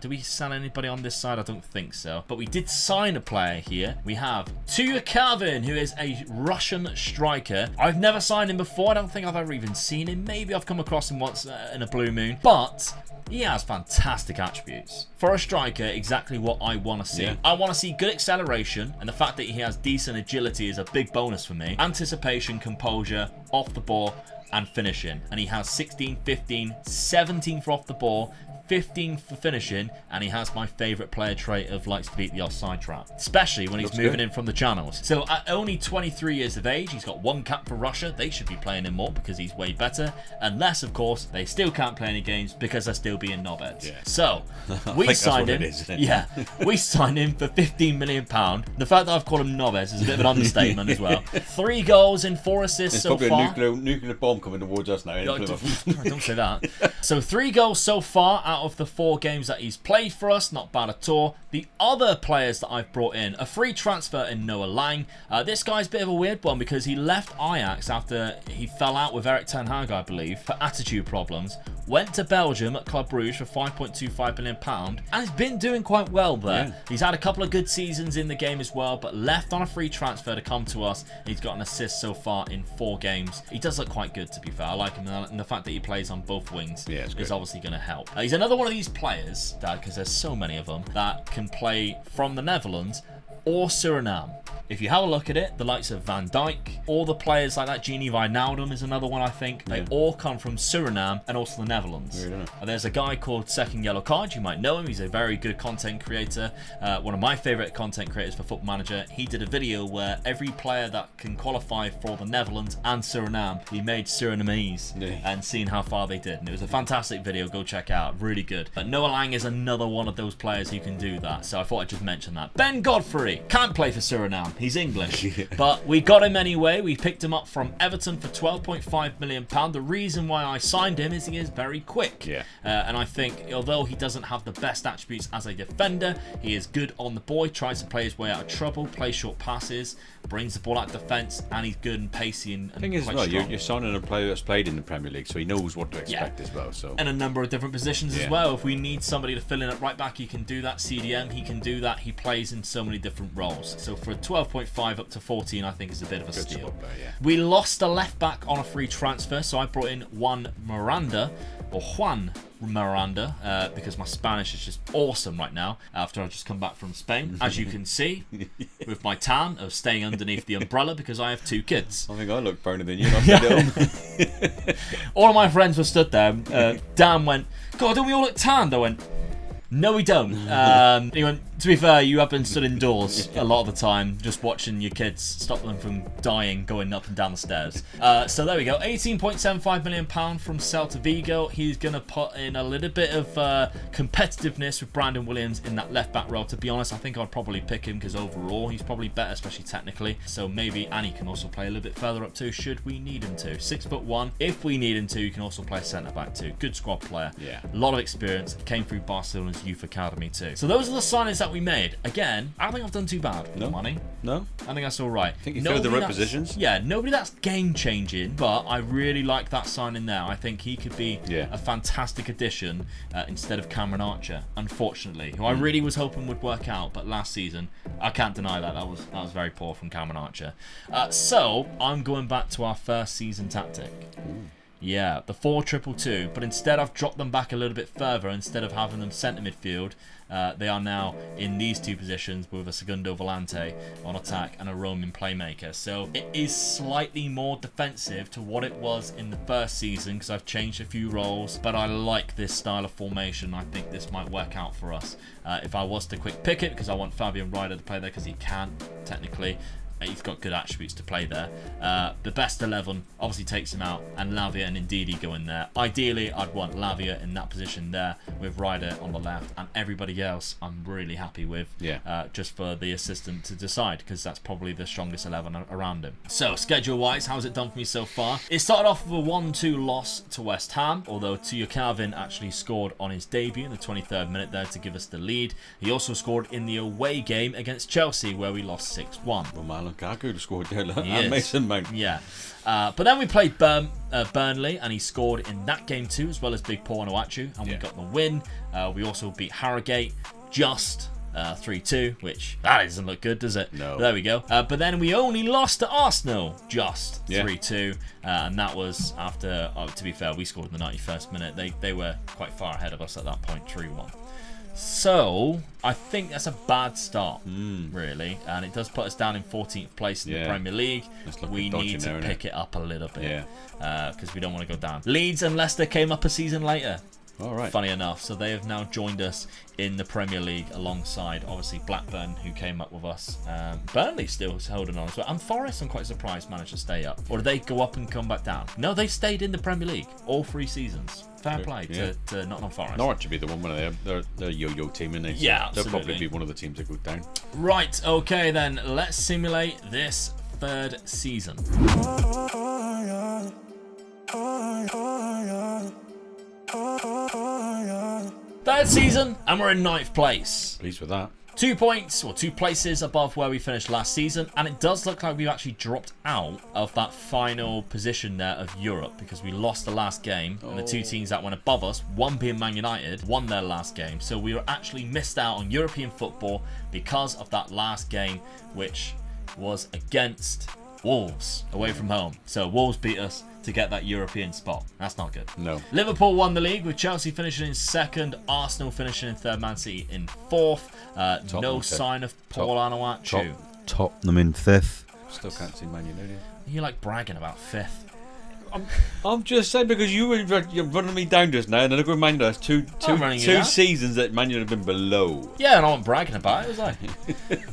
Do we sell anybody on this side? I don't think so. But we did sign a player here. We have Tuya Calvin, who is a Russian striker. I've never signed him before. I don't think I've ever even seen him. Maybe I've come across him once in a blue moon. But he has fantastic attributes. For a striker, exactly what I want to see. Yeah. I want to see good acceleration, and the fact that he has decent agility is a big bonus for me. Anticipation, composure, off the ball, and finishing. And he has 16, 15, 17 for off the ball, 15 for finishing, and he has my favourite player trait of likes to beat the offside trap, especially when he's moving in from the channels. So at only 23 years of age, he's got 1 cap for Russia. They should be playing him more because he's way better, unless of course they still can't play any games because they're still being knobheads. Yeah. So we signed him. Yeah, we signed him for £15 million. The fact that I've called him knobheads is a bit of an understatement as well. 3 goals and 4 assists There's so probably far. a nuclear bomb coming towards us now. Don't say that. So 3 goals so far out of the 4 games that he's played for us. Not bad at all. The other players that I've brought in, a free transfer in Noah Lang. This guy's a bit of a weird one because he left Ajax after he fell out with Erik ten Hag, I believe, for attitude problems. Went to Belgium at Club Brugge for £5.25 million and has been doing quite well there. Yeah. He's had a couple of good seasons in the game as well, but left on a free transfer to come to us. He's got an assist so far in 4 games. He does look quite good, to be fair. I like him, and the fact that he plays on both wings is obviously going to help. He's another one of these players, Dad, because there's so many of them, that can play from the Netherlands or Suriname. If you have a look at it, the likes of Van Dijk, all the players like that, Gini Wijnaldum is another one, I think. They all come from Suriname and also the Netherlands. There's a guy called Second Yellow Card. You might know him. He's a very good content creator. One of my favourite content creators for Football Manager. He did a video where every player that can qualify for the Netherlands and Suriname, he made Surinamese and seen how far they did. And it was a fantastic video. Go check out. Really good. But Noah Lang is another one of those players who can do that. So I thought I'd just mention that. Ben Godfrey can't play for Suriname. He's English, but we got him anyway. We picked him up from Everton for £12.5 million. The reason why I signed him is he is very quick. And I think although he doesn't have the best attributes as a defender, he is good on the ball. He tries to play his way out of trouble, plays short passes, brings the ball out of defence, and he's good and pacey and thing is, well, you're signing a player that's played in the Premier League, so he knows what to expect as well. So and a number of different positions as well. If we need somebody to fill in at right back, he can do that. CDM, he can do that. He plays in so many different roles. So for 12.5 up to 14, I think is a bit of a steal. We lost a left back on a free transfer, so I brought in Juan Miranda, because my Spanish is just awesome right now after I've just come back from Spain, as you can see with my tan of staying underneath the umbrella because I have 2 kids. I think I look browner than you. All of my friends were stood there. Dan went, God, don't we all look tanned? I went, no, we don't. He went, to be fair, you have been stood indoors a lot of the time, just watching your kids stop them from dying going up and down the stairs. So there we go. £18.75 million from Celta Vigo. He's going to put in a little bit of competitiveness with Brandon Williams in that left back role. To be honest, I think I'd probably pick him because overall he's probably better, especially technically. So maybe Annie can also play a little bit further up too, should we need him to. 6'1". If we need him to, you can also play centre back too. Good squad player. A lot of experience. Came through Barcelona's youth academy too. So those are the signings that that we made, again, I don't think I've done too bad with the money. No? I think that's all right. I think you filled the right positions. Yeah, nobody that's game-changing, but I really like that signing there. I think he could be a fantastic addition instead of Cameron Archer, unfortunately, who I really was hoping would work out, but last season, I can't deny that. That was very poor from Cameron Archer. So, I'm going back to our first season tactic. Ooh. Yeah, the 4-2-2-2, but instead I've dropped them back a little bit further. Instead of having them centre midfield, they are now in these two positions with a Segundo Volante on attack and a roaming playmaker. So it is slightly more defensive to what it was in the first season because I've changed a few roles, but I like this style of formation. I think this might work out for us. If I was to quick pick it, because I want Fabian Ryder to play there because he can, technically. He's got good attributes to play there. The best 11 obviously takes him out, and Lavia and Ndidi go in there. Ideally, I'd want Lavia in that position there with Ryder on the left, and everybody else I'm really happy with. Just for the assistant to decide, because that's probably the strongest 11 around him. So, schedule-wise, how's it done for me so far? It started off with a 1-2 loss to West Ham, although Tuya Calvin actually scored on his debut in the 23rd minute there to give us the lead. He also scored in the away game against Chelsea, where we lost 6-1. Well, Lukaku scored there, and Mason Mount. Yeah. But then we played Burnley, and he scored in that game too, as well as Big Paul Onuachu, and we got the win. We also beat Harrogate just 3-2, which that doesn't look good, does it? No. There we go. But then we only lost to Arsenal just 3-2, and that was after, to be fair, we scored in the 91st minute. They were quite far ahead of us at that point, 3-1. So, I think that's a bad start, really. And it does put us down in 14th place in the Premier League. We need to pick it up a little bit because we don't want to go down. Leeds and Leicester came up a season later. All right. Funny enough. So, they have now joined us in the Premier League alongside, obviously, Blackburn, who came up with us. Burnley still holding on as well. And Forest, I'm quite surprised, managed to stay up. Or did they go up and come back down? No, they stayed in the Premier League all 3 seasons. Fair play to Nottingham Forest. Norwich should be the one when they're a yo-yo team, and they'll probably be one of the teams that go down. Right, okay then, let's simulate this 3rd season. Third season, and we're in 9th place. Pleased with that. 2 points, or 2 places above where we finished last season, and it does look like we've actually dropped out of that final position there of Europe, because we lost the last game, and the 2 teams that went above us, one being Man United, won their last game. So we were actually missed out on European football because of that last game, which was against Wolves, away from home. So Wolves beat us to get that European spot. That's not good. No. Liverpool won the league with Chelsea finishing in 2nd, Arsenal finishing in 3rd, Man City in 4th. No sign of Paul Onuachu. Tottenham in 5th. Still can't see Man United. You like bragging about 5th. I'm just saying, because you're running me down just now, and then I go remind us two seasons that Man United have been below. Yeah, and I wasn't bragging about it, was I?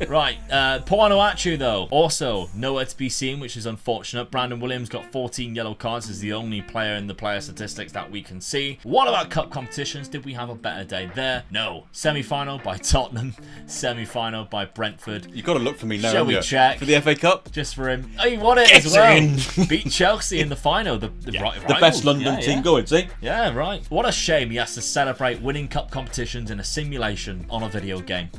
Right, Paul Onuachu, though, also nowhere to be seen, which is unfortunate. Brandon Williams got 14 yellow cards, is the only player in the player statistics that we can see. What about cup competitions? Did we have a better day there? No. Semi-final by Tottenham, semi-final by Brentford. You've got to look for me now. Shall we check? For the FA Cup? Just for him. Oh, he won it as well. Beat Chelsea in the final. The best London team going, see? Yeah, right. What a shame he has to celebrate winning cup competitions in a simulation on a video game.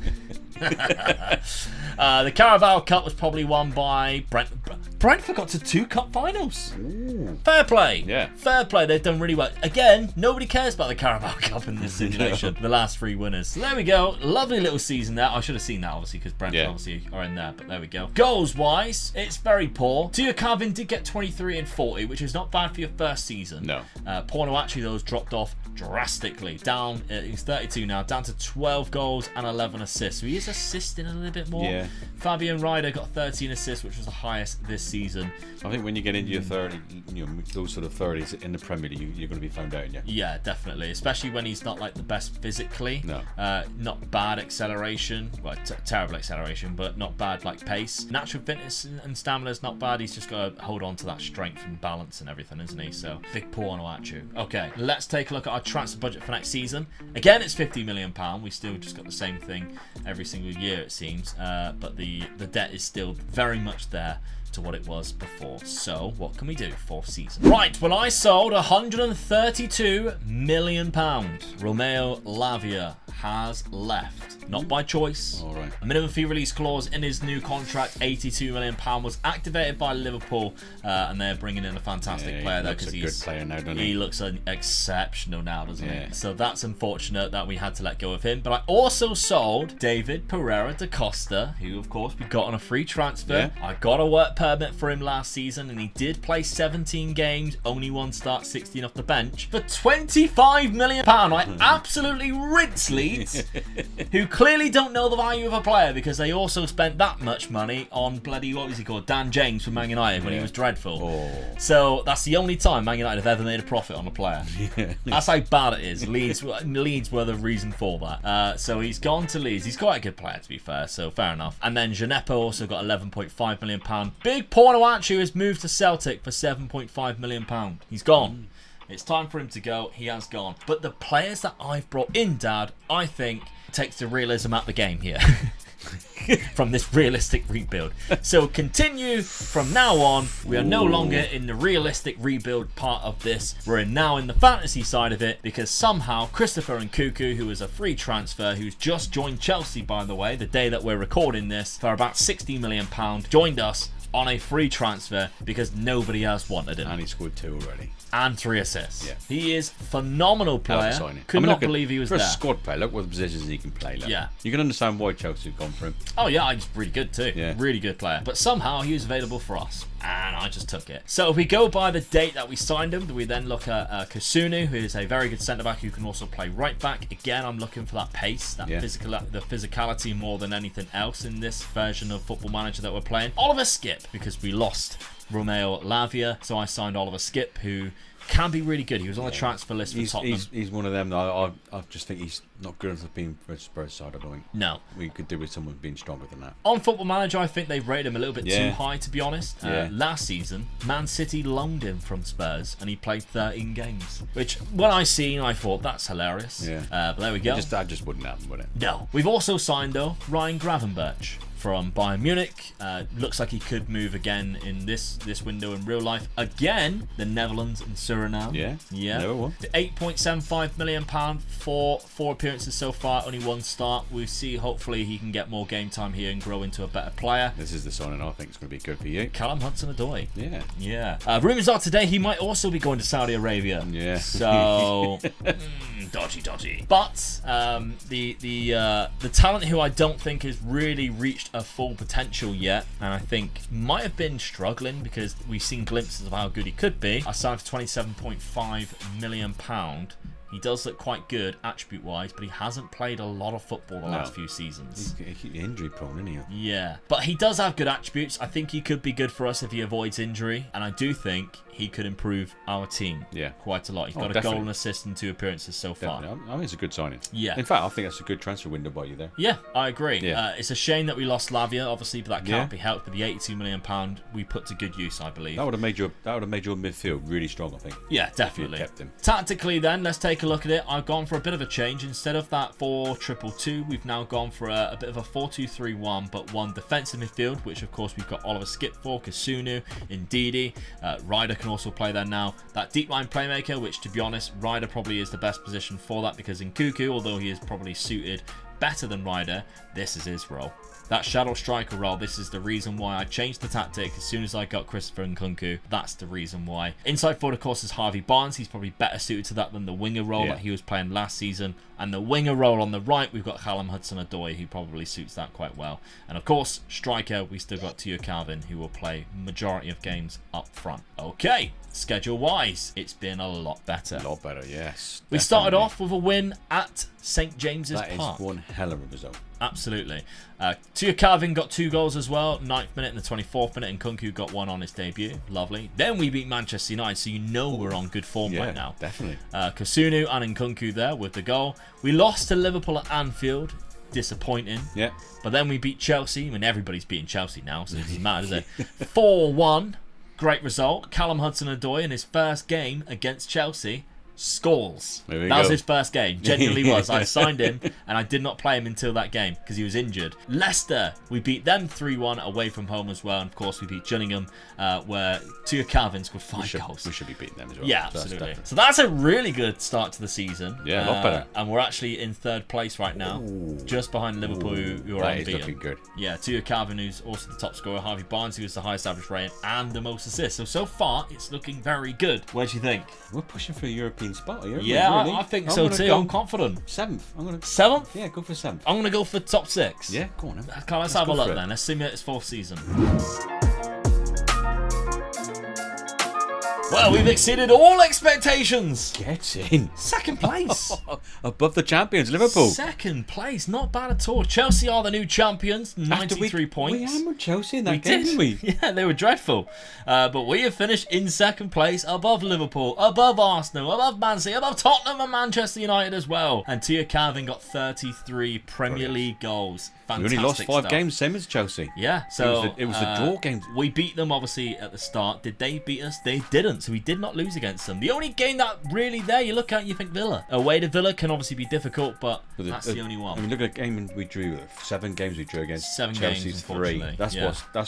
The Carabao Cup was probably won by Brentford got to 2 cup finals. Ooh. Fair play. Yeah. Fair play. They've done really well. Again, nobody cares about the Carabao Cup in this simulation. The last 3 winners. So there we go. Lovely little season there. I should have seen that, obviously, because Brentford obviously are in there. But there we go. Goals-wise, it's very poor. Tuya Calvin did get 23 and 40, which is not bad for your first season. No. Paul Onuachu, though, has dropped off drastically. Down, he's 32 now, down to 12 goals and 11 assists. So he is assisting a little bit more. Yeah. Fabian Ryder got 13 assists, which was the highest this season. I think when you get into your 30, those sort of 30s in the Premier League, you're going to be found out, yeah. Yeah, definitely. Especially when he's not like the best physically. No. Not bad acceleration. Well, terrible acceleration, but not bad like pace. Natural fitness and stamina is not bad. He's just got to hold on to that strength and balance and everything, isn't he? So, big Paul Onuachu. Okay, let's take a look at our transfer budget for next season. Again, it's £50 million. We still just got the same thing every single year, it seems. But the debt is still very much there to what it was before. So, what can we do? 4th season. Right, well, I sold £132 million. Romeo Lavia has left. Not by choice. All right. A minimum fee release clause in his new contract, £82 million, was activated by Liverpool, and they're bringing in a fantastic player there because he's a good player now, doesn't he looks exceptional now, doesn't he? So that's unfortunate that we had to let go of him. But I also sold David Pereira da Costa, who of course we got on a free transfer. I got a work permit for him last season, and he did play 17 games, only one start, 16 off the bench, for £25 million. I absolutely rinsed Leeds, who clearly don't know the value of a player because they also spent that much money on bloody, what was he called, Dan James from Man United when he was dreadful. So that's the only time Man United have ever made a profit on a player. That's how bad it is. Leeds were the reason for that. So he's gone to Leeds. He's quite a good player, to be fair, so fair enough. And then Gineppo also got £11.5 million. Big Pornoaccio has moved to Celtic for £7.5 million. He's gone. It's time for him to go. He has gone. But the players that I've brought in, Dad, I think takes the realism out of the game here. From this realistic rebuild. So continue from now on. We are no longer in the realistic rebuild part of this. We're now in the fantasy side of it because somehow Christopher Nkunku, who is a free transfer, who's just joined Chelsea, by the way, the day that we're recording this, for about £60 million, joined us on a free transfer because nobody else wanted him. And he scored 2 already. And 3 assists. He is phenomenal player. Could not believe he was there. For a squad player, look what positions he can play. Look. Yeah. You can understand why Chelsea have gone for him. Oh yeah, he's really good too. Really good player. But somehow he was available for us. And I just took it. So if we go by the date that we signed him, we then look at Kasunu, who is a very good centre-back who can also play right-back. Again, I'm looking for that pace, that the physicality more than anything else in this version of Football Manager that we're playing. Oliver Skip, because we lost Romeo Lavia, so I signed Oliver Skip, who can be really good. He was on the transfer list for Tottenham. He's one of them that I just think he's not good enough being for Spurs side, I don't think. No. We could do with someone being stronger than that. On Football Manager, I think they've rated him a little bit too high, to be honest. Last season, Man City loaned him from Spurs, and he played 13 games. Which, when I seen, I thought, that's hilarious. But there we go. That just wouldn't happen, would it? No. We've also signed, though, Ryan Gravenberch from Bayern Munich. Looks like he could move again in this window in real life. Again, the Netherlands and Suriname. Yeah. Never won. £8.75 million for 4 appearances so far, only 1 start. We see hopefully he can get more game time here and grow into a better player. This is the signing I think is going to be good for you. Callum Hudson-Odoi. Yeah. Rumours are today he might also be going to Saudi Arabia. Yeah. So dodgy. But the talent who I don't think has really reached a full potential yet, and I think might have been struggling because we've seen glimpses of how good he could be. I signed for £27.5 million. He does look quite good attribute-wise, but he hasn't played a lot of football the last few seasons. He's injury-prone, isn't he? Yeah, but he does have good attributes. I think he could be good for us if he avoids injury, and I do think he could improve our team quite a lot. He's got a goal and assist in 2 appearances so far. I think it's a good signing. Yeah. In fact, I think that's a good transfer window by you there. Yeah, I agree. It's a shame that we lost Lavia, obviously, but that can't be helped. But the £82 million we put to good use, I believe. That would have made your midfield really strong, I think. Yeah, definitely. Kept him. Tactically, then, let's take a look at it. I've gone for a bit of a change. Instead of that 4-2-2-2, we've now gone for a bit of a 4-2-3-1, but 1 defensive midfield, which of course we've got Oliver Skip for, Kasunu, Ndidi. Ryder can also play there now. That deep line playmaker, which to be honest, Ryder probably is the best position for that because Nkunku, although he is probably suited better than Ryder, this is his role. That shadow striker role, this is the reason why I changed the tactic as soon as I got Christopher Nkunku. That's the reason why. Inside forward, of course, is Harvey Barnes. He's probably better suited to that than the winger role that he was playing last season. And the winger role on the right, we've got Callum Hudson-Odoi, who probably suits that quite well. And of course, striker, we still got Teo Calvin, who will play majority of games up front. Okay, schedule-wise, it's been a lot better. A lot better, yes. We started off with a win at St. James's Park. That is one hell of a result. Absolutely. Teo Calvin got 2 goals as well, 9th minute and the 24th minute, and Nkunku got 1 on his debut. Lovely. Then we beat Manchester United, so you know we're on good form right now. Definitely. Kasunu and Nkunku there with the goal. We lost to Liverpool at Anfield. Disappointing. Yeah. But then we beat Chelsea. I mean, everybody's beating Chelsea now, so it doesn't matter, does it? 4-1. Great result. Callum Hudson-Odoi in his first game against Chelsea Scholes. There we That was go. his first game. Genuinely was. I signed him and I did not play him until that game because he was injured. Leicester, we beat them 3-1 away from home as well. And of course, we beat Gillingham, where Tia Calvin scored 5 goals. We should be beating them as well. Yeah, absolutely. So that's a really good start to the season. Yeah, a lot better. And we're actually in 3rd place right now, just behind Liverpool, who are unbeaten. That is looking good. Yeah, Tia Calvin, who's also the top scorer. Harvey Barnes, who has the highest average rating and the most assists. So far, it's looking very good. What do you think? We're pushing for a European spot here. Yeah, really. I think so too. I'm confident. 7th. 7th? Yeah, go for 7th. I'm going to go for top 6. Yeah, go on then. Okay, let's have a look then. Let's simulate its 4th season. Well, we've exceeded all expectations. Get in. 2nd place. Above the champions, Liverpool. 2nd place. Not bad at all. Chelsea are the new champions. 93 points. We hammered Chelsea in that game, didn't we? Yeah, they were dreadful. But we have finished in 2nd place, above Liverpool, above Arsenal, above Man City, above Tottenham and Manchester United as well. And Tia Calvin got 33 Premier League goals. Fantastic. We only lost 5 stuff. games, same as Chelsea. Yeah, so it was the draw games. We beat them obviously at the start. Did they beat us? They didn't. So we did not lose against them. The only game that really there you look at, you think Villa. Away to Villa can obviously be difficult, but that's the only one. I mean, look at the game we drew. 7 games we drew against 7 Chelsea. games, 3. That's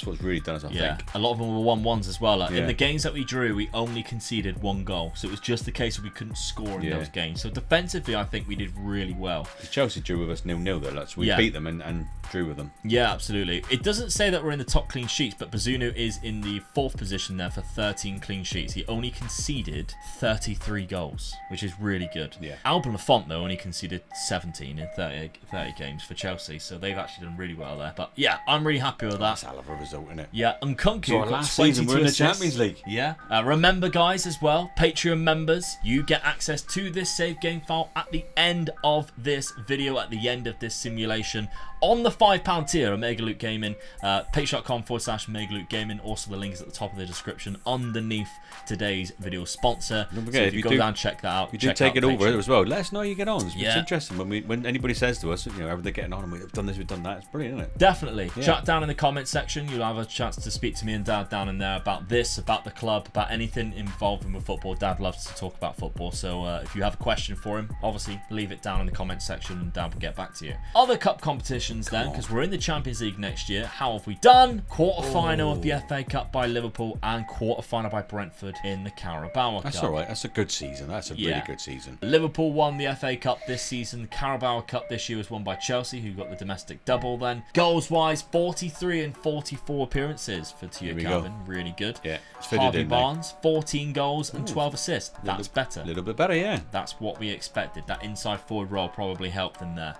what's really done us, I think. A lot of them were 1-1s as well. In the games that we drew, we only conceded 1 goal. So it was just the case that we couldn't score in those games. So defensively, I think we did really well. Chelsea drew with us 0-0 though. So we beat them and drew with them. Yeah, absolutely. It doesn't say that we're in the top clean sheets, but Bazunu is in the 4th position there for 13 clean sheets. He only conceded 33 goals, which is really good. Yeah. Alban Lafont, though, only conceded 17 in 30 games for Chelsea, so they've actually done really well there. But yeah, I'm really happy with that. That's a hell of a result, isn't it? Yeah, and Kunku So got last 22 season we're in the assists. Champions League. Yeah. Remember, guys, as well, Patreon members, you get access to this save game file at the end of this video, at the end of this simulation. On the £5 tier, Omega Loot Gaming, patreon.com/Omega Loot Gaming. Also, the link is at the top of the description underneath today's video sponsor. Don't forget, so if you go down, check that out. You do take it over as well. Let us know how you get on. It's Yeah. interesting when anybody says to us, how they're getting on and we've done this, we've done that. It's brilliant, isn't it? Definitely. Yeah. Chat down in the comment section. You'll have a chance to speak to me and Dad down in there about this, about the club, about anything involved with football. Dad loves to talk about football. So if you have a question for him, obviously leave it down in the comment section and Dad will get back to you. Other cup competitions then, because we're in the Champions League next year. How have we done? Quarter-final of the FA Cup by Liverpool and quarter-final by Brentford in the Carabao Cup. That's all right. That's a good season. That's a really good season. Liverpool won the FA Cup this season. The Carabao Cup this year was won by Chelsea, who got the domestic double then. Goals-wise, 43 and 44 appearances for Tia Calvin. Really good. Yeah, Harvey Barnes, 14 goals and 12 assists. That's better. A little bit better, yeah. That's what we expected. That inside forward role probably helped them there.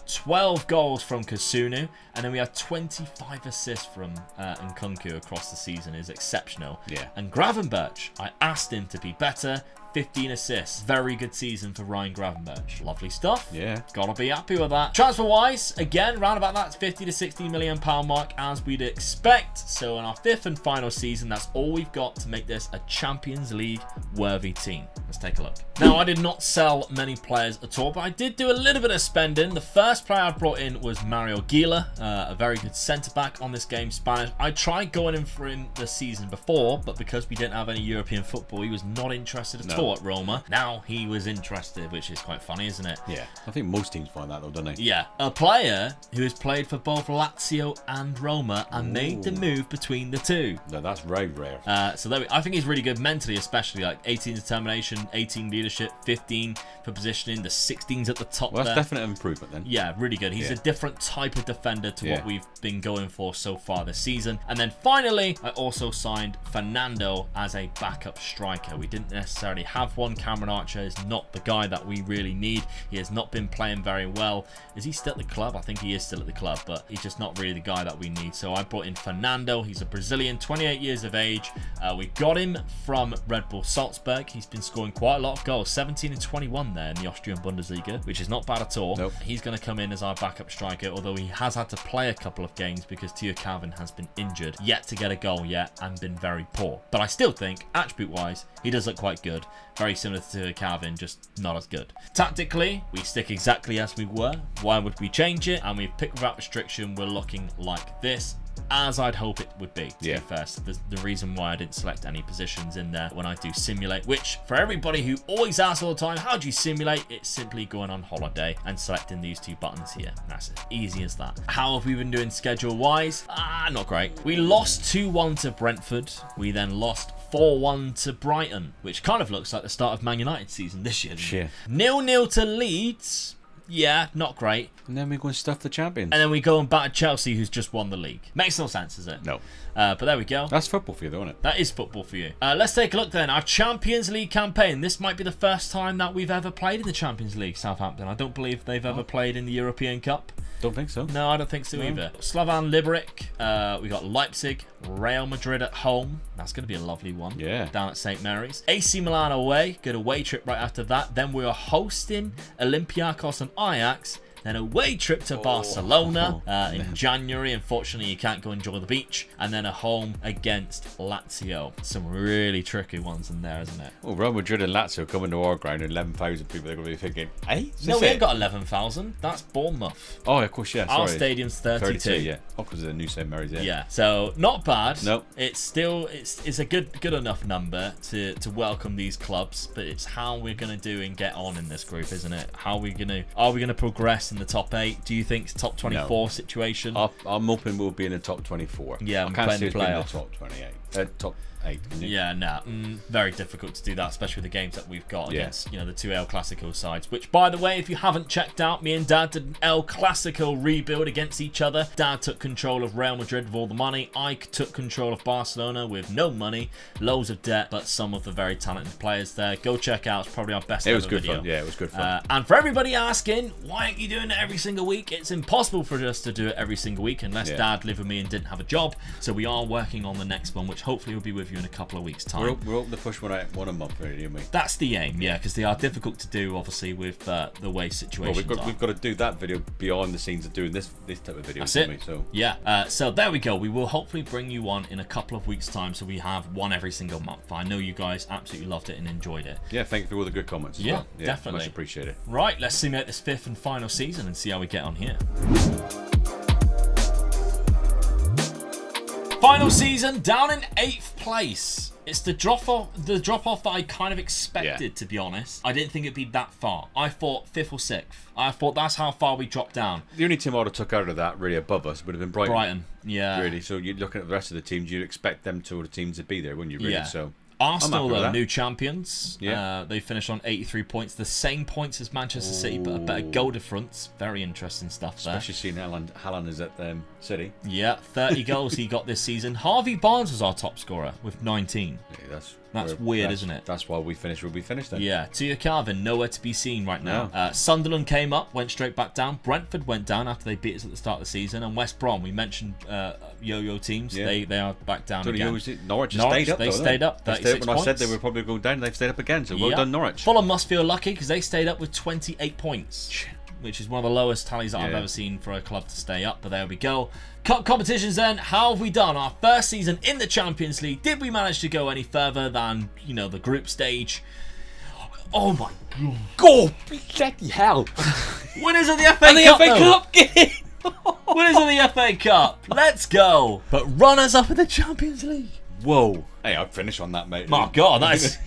12 goals from Kasunu, and then we had 25 assists from Nkunku across the season. Is exceptional. Yeah. And Gravenberch, I asked him to be better. 15 assists. Very good season for Ryan Gravenberch. Lovely stuff. Yeah. Gotta be happy with that. Transfer-wise, again, round about that 50 to 60 million pound mark as we'd expect. So in our 5th and final season, that's all we've got to make this a Champions League worthy team. Let's take a look. Now, I did not sell many players at all, but I did do a little bit of spending. The first player I brought in was Mario Gila, a very good centre-back on this game, Spanish. I tried going in for him the season before, but because we didn't have any European football, he was not interested at all at Roma. Now he was interested, which is quite funny, isn't it? Yeah. I think most teams find that though, don't they? Yeah. A player who has played for both Lazio and Roma and made the move between the two. No, that's very rare. So there I think he's really good mentally, especially like 18 determination, 18 leadership, 15 for positioning, the 16's at the top. Well, that's there. definite improvement then. Yeah, really good. He's a different type of defender to what we've been going for so far this season. And then finally, I also signed Fernando as a backup striker. We didn't necessarily have one. Cameron Archer is not the guy that we really need. He has not been playing very well. Is he still at the club? I think he is still at the club, but he's just not really the guy that we need. So I brought in Fernando. He's a Brazilian, 28 years of age. We got him from Red Bull Salzburg. He's been scoring quite a lot of goals, 17 and 21 there in the Austrian Bundesliga, which is not bad at all. Nope. He's going to come in as our backup striker, although he has had to play a couple of games because Tia Calvin has been injured, yet to get a goal yet, and been very poor. But I still think, attribute-wise, he does look quite good. Very similar to Calvin, just not as good. Tactically, we stick exactly as we were. Why would we change it? And we've picked without restriction. We're looking like this, as I'd hope it would be, to be fair. So the reason why I didn't select any positions in there when I do simulate, which for everybody who always asks all the time, how do you simulate? It's simply going on holiday and selecting these 2 buttons here. That's as easy as that. How have we been doing schedule-wise? Not great. We lost 2-1 to Brentford. We then lost 4-1 to Brighton, which kind of looks like the start of Man United season this year. 0-0 to Leeds. Yeah, not great. And then we go and stuff the champions. And then we go and batter Chelsea, who's just won the league. Makes no sense, does it? No. But there we go. That's football for you, though, isn't it? That is football for you. Let's take a look then. Our Champions League campaign. This might be the first time that we've ever played in the Champions League, Southampton. I don't believe they've ever played in the European Cup. Don't think so. No, I don't think so either. Slavan Liberec. We got Leipzig, Real Madrid at home. That's going to be a lovely one. Yeah. Down at St. Mary's. AC Milan away. Good away trip right after that. Then we are hosting Olympiacos and Ajax. Then away trip to Barcelona in January. Unfortunately, you can't go enjoy the beach. And then a home against Lazio. Some really tricky ones in there, isn't it? Well, Real Madrid and Lazio coming to our ground and 11,000 people. They're going to be thinking, hey? No, we ain't got 11,000. That's Bournemouth. Oh, of course, yeah. Sorry. Our stadium's 32. Yeah. Oh, because of the new St. Mary's, Yeah, so not bad. Nope. It's still it's a good enough number to welcome these clubs, but it's how we're gonna do and get on in this group, isn't it? Are we gonna progress in the top 8? Do you think it's top 24 situation? I'm hoping we'll be in the top 24. Yeah, I can't see us being in the playoff. top 28. Top 8. Yeah, no, very difficult to do that, especially with the games that we've got against, the 2 El Clasico sides. Which, by the way, if you haven't checked out, me and Dad did an El Clasico rebuild against each other. Dad took control of Real Madrid with all the money. I took control of Barcelona with no money, loads of debt, but some of the very talented players there. Go check out. It's probably our best ever video. It was good fun. Yeah, it was good fun. And for everybody asking, why aren't you doing it every single week? It's impossible for us to do it every single week unless Dad lived with me and didn't have a job. So we are working on the next one, which hopefully will be with you in a couple of weeks' time. We're hoping to push one a month, really, aren't we? That's the aim, yeah, because they are difficult to do, obviously, with the way situations are. We've got to do that video beyond the scenes of doing this type of video. That's it. So there we go. We will hopefully bring you one in a couple of weeks' time, so we have one every single month. I know you guys absolutely loved it and enjoyed it. Yeah, thank you for all the good comments. As well. Definitely. Much appreciate it. Right, let's simulate this 5th and final season and see how we get on here. Final season, down in 8th place. It's the drop off that I kind of expected, to be honest. I didn't think it'd be that far. I thought 5th or 6th. I thought that's how far we dropped down. The only team I would have took out of that really above us would have been Brighton. Yeah. Really. So you're looking at the rest of the teams, you'd expect them two of the teams to be there, wouldn't you? Really? Yeah. So Arsenal, though, new champions. Yeah. They finished on 83 points. The same points as Manchester City, but a better goal difference. Very interesting stuff there. Especially seeing Haaland is at City. Yeah, 30 goals he got this season. Harvey Barnes was our top scorer with 19. Yeah, that's weird, isn't it? That's why we finished where we finished then. Yeah, Tia Calvin, nowhere to be seen right now. Sunderland came up, went straight back down. Brentford went down after they beat us at the start of the season. And West Brom, we mentioned yo-yo teams. Yeah. They are back down again. Norwich stayed up, they stayed up, 36 when points. I said they were probably going down, they've stayed up again. So well done, Norwich. Fulham must feel lucky because they stayed up with 28 points. Which is one of the lowest tallies that I've ever seen for a club to stay up. But there we go. Cup competitions then. How have we done? Our first season in the Champions League. Did we manage to go any further than, the group stage? Oh my God. Bloody hell. Winners of the FA Cup. The FA Cup. Get in. Winners of the FA Cup. Let's go. But runners up in the Champions League. Whoa. Hey, I'd finish on that, mate. My God, that is...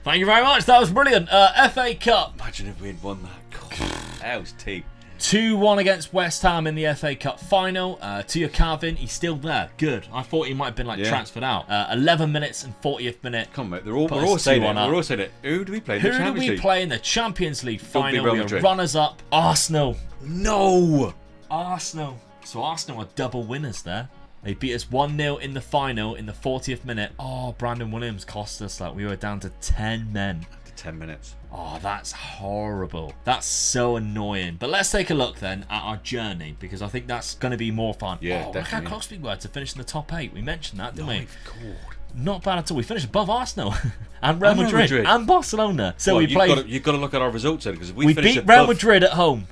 Thank you very much. That was brilliant. FA Cup. Imagine if we had won that. God, that was tea. 2-1 against West Ham in the FA Cup final. Tia Calvin, he's still there. Good. I thought he might have been transferred out. 11 minutes and 40th minute. Come on, mate. We're all saying it. We're all saying it. Who do we play in the Champions League? Who do we play in the Champions League final? Real We are Madrid. runners up. Arsenal. No. Arsenal. So Arsenal are double winners there. They beat us 1-0 in the final in the 40th minute. Oh, Brandon Williams cost us that. We were down to 10 men. After 10 minutes. Oh, that's horrible. That's so annoying. But let's take a look then at our journey because I think that's going to be more fun. Yeah, definitely. definitely. Look how close we were to finish in the top 8. We mentioned that, didn't we? God. Not bad at all. We finished above Arsenal and Real Madrid and Barcelona. So well, we played. You've got to look at our results then because if we beat Real Madrid at home.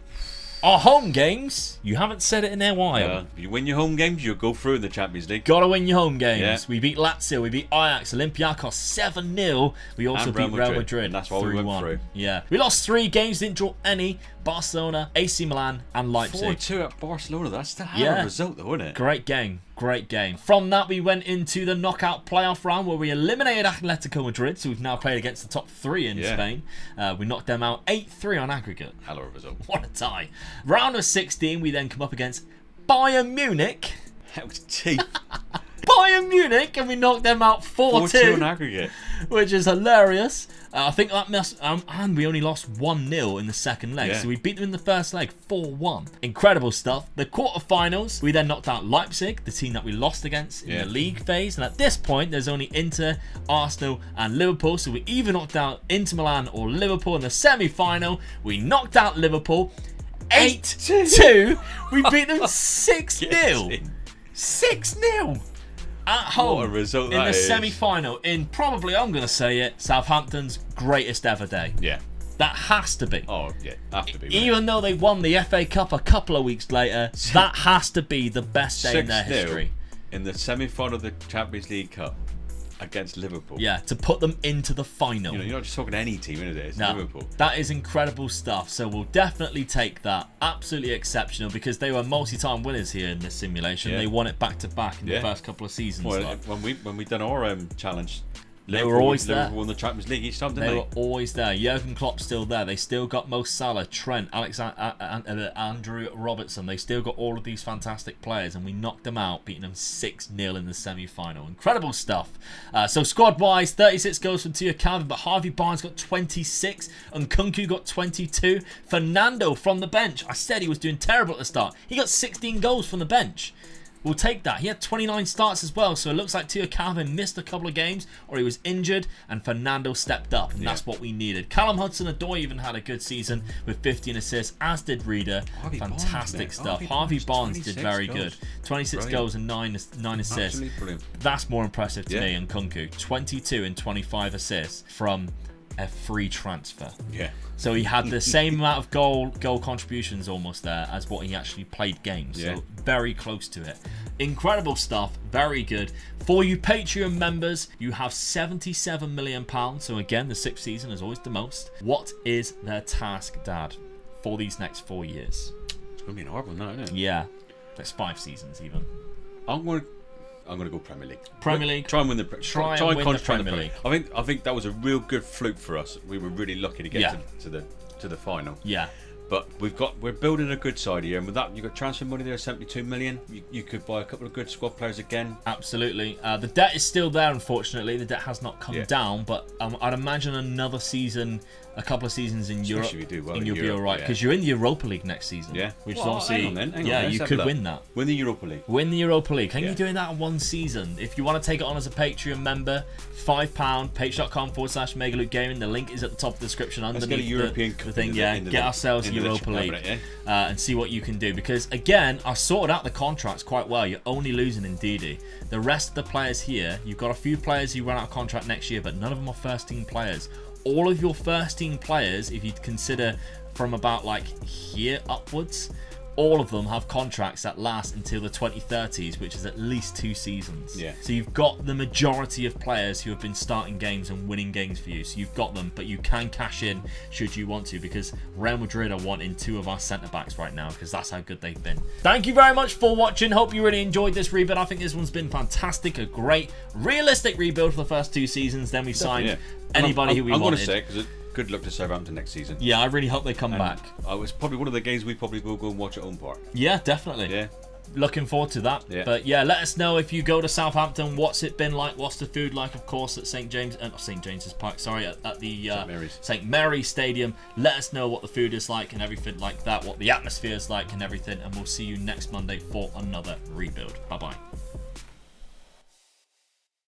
Our home games, you haven't said it in a while. You win your home games, you'll go through in the Champions League. Gotta win your home games. Yeah. We beat Lazio, we beat Ajax, Olympiacos 7-0. We also beat Real Madrid. And that's why we went through. Yeah. We lost 3 games, didn't draw any. Barcelona, AC Milan, and Leipzig. 4-2 at Barcelona. That's the hell of a result, though, isn't it? Great game. Great game. From that, we went into the knockout playoff round where we eliminated Atletico Madrid. So we've now played against the top 3 in Spain. We knocked them out 8-3 on aggregate. Hell of a result. What a tie. Round of 16, we then come up against Bayern Munich. That was cheap. Bayern Munich, and we knocked them out 4-2 on aggregate, which is hilarious. I think that must, and we only lost 1-0 in the second leg, so we beat them in the first leg 4-1. Incredible stuff. The quarterfinals, we then knocked out Leipzig, the team that we lost against in the league phase, and at this point, there's only Inter, Arsenal, and Liverpool, so we either knocked out Inter Milan or Liverpool in the semi-final. We knocked out Liverpool 8-2. We beat them 6-0. 6-0. At home, what a result in that the is. semi-final, in probably, I'm going to say it, Southampton's greatest ever day. Yeah. That has to be. Oh, yeah, have to be. Even though they won the FA Cup a couple of weeks later, that has to be the best day in their history. In the semi-final of the Champions League Cup against Liverpool. Yeah, to put them into the final. You know, you're not just talking any team, is it? It's Liverpool. That is incredible stuff. So we'll definitely take that. Absolutely exceptional, because they were multi-time winners here in this simulation. They won it back-to-back in the first couple of seasons. Well, when we done our challenge, they were always there. Liverpool won the Champions League each time, didn't they? They were always there. Jurgen Klopp's still there. They still got Mo Salah, Trent, Andrew Robertson. They still got all of these fantastic players, and we knocked them out, beating them 6-0 in the semi-final. Incredible stuff. So squad-wise, 36 goals from Tio Calvin, but Harvey Barnes got 26, and Nkunku got 22. Fernando from the bench. I said he was doing terrible at the start. He got 16 goals from the bench. We'll take that. He had 29 starts as well, so it looks like Tio Calvin missed a couple of games, or he was injured, and Fernando stepped up, and that's what we needed. Callum Hudson-Odoi even had a good season with 15 assists, as did Reader. Fantastic stuff. Harvey Barnes did very good. 26 goals and 9 assists. That's more impressive to me. And Nkunku, 22 and 25 assists from a free transfer. Yeah. So he had the same amount of goal contributions almost there as what he actually played games. So very close to it. Incredible stuff. Very good. For you Patreon members, you have £77 million. So again, the 6th season is always the most. What is their task, Dad, for these next 4 years? It's going to be an hard one now, isn't it? Yeah. That's 5 seasons even. I'm going to go Premier League. Premier League. Try and win the Try and win the Premier League. I think that was a real good fluke for us. We were really lucky to get to the final. Yeah. But we're building a good side here, and with that, you've got transfer money there, 72 million. You could buy a couple of good squad players again. Absolutely. The debt is still there, unfortunately. The debt has not come down, but I'd imagine another season, a couple of seasons in Europe, and you'll be all right, because you're in the Europa League next season. Yeah. Which is obviously, hang on, you could win that. Win the Europa League. Win the Europa League. Can you doing that in one season? If you want to take it on as a Patreon member, £5, patreon.com/Megaloop Gaming. The link is at the top of the description underneath get a European the thing. Get ourselves a Europa League and see what you can do. Because again, I sorted out the contracts quite well. You're only losing in Didi. The rest of the players here, you've got a few players who run out of contract next year, but none of them are first team players. All of your first team players, if you consider from about like here upwards, all of them have contracts that last until the 2030s, which is at least 2 seasons. Yeah. So you've got the majority of players who have been starting games and winning games for you. So you've got them, but you can cash in should you want to, because Real Madrid are wanting 2 of our centre-backs right now, because that's how good they've been. Thank you very much for watching. Hope you really enjoyed this rebuild. I think this one's been fantastic. A great, realistic rebuild for the first 2 seasons. Then we signed anybody who we wanted. I'm going to say, because good luck to Southampton next season. Yeah, I really hope they come back. It's probably one of the games we probably will go and watch at home park. Yeah, definitely. Yeah. Looking forward to that. Yeah. But yeah, let us know if you go to Southampton. What's it been like? What's the food like? Of course, at St James's Park. Sorry, at the St Mary's Stadium. Let us know what the food is like and everything like that. What the atmosphere is like and everything. And we'll see you next Monday for another rebuild. Bye bye.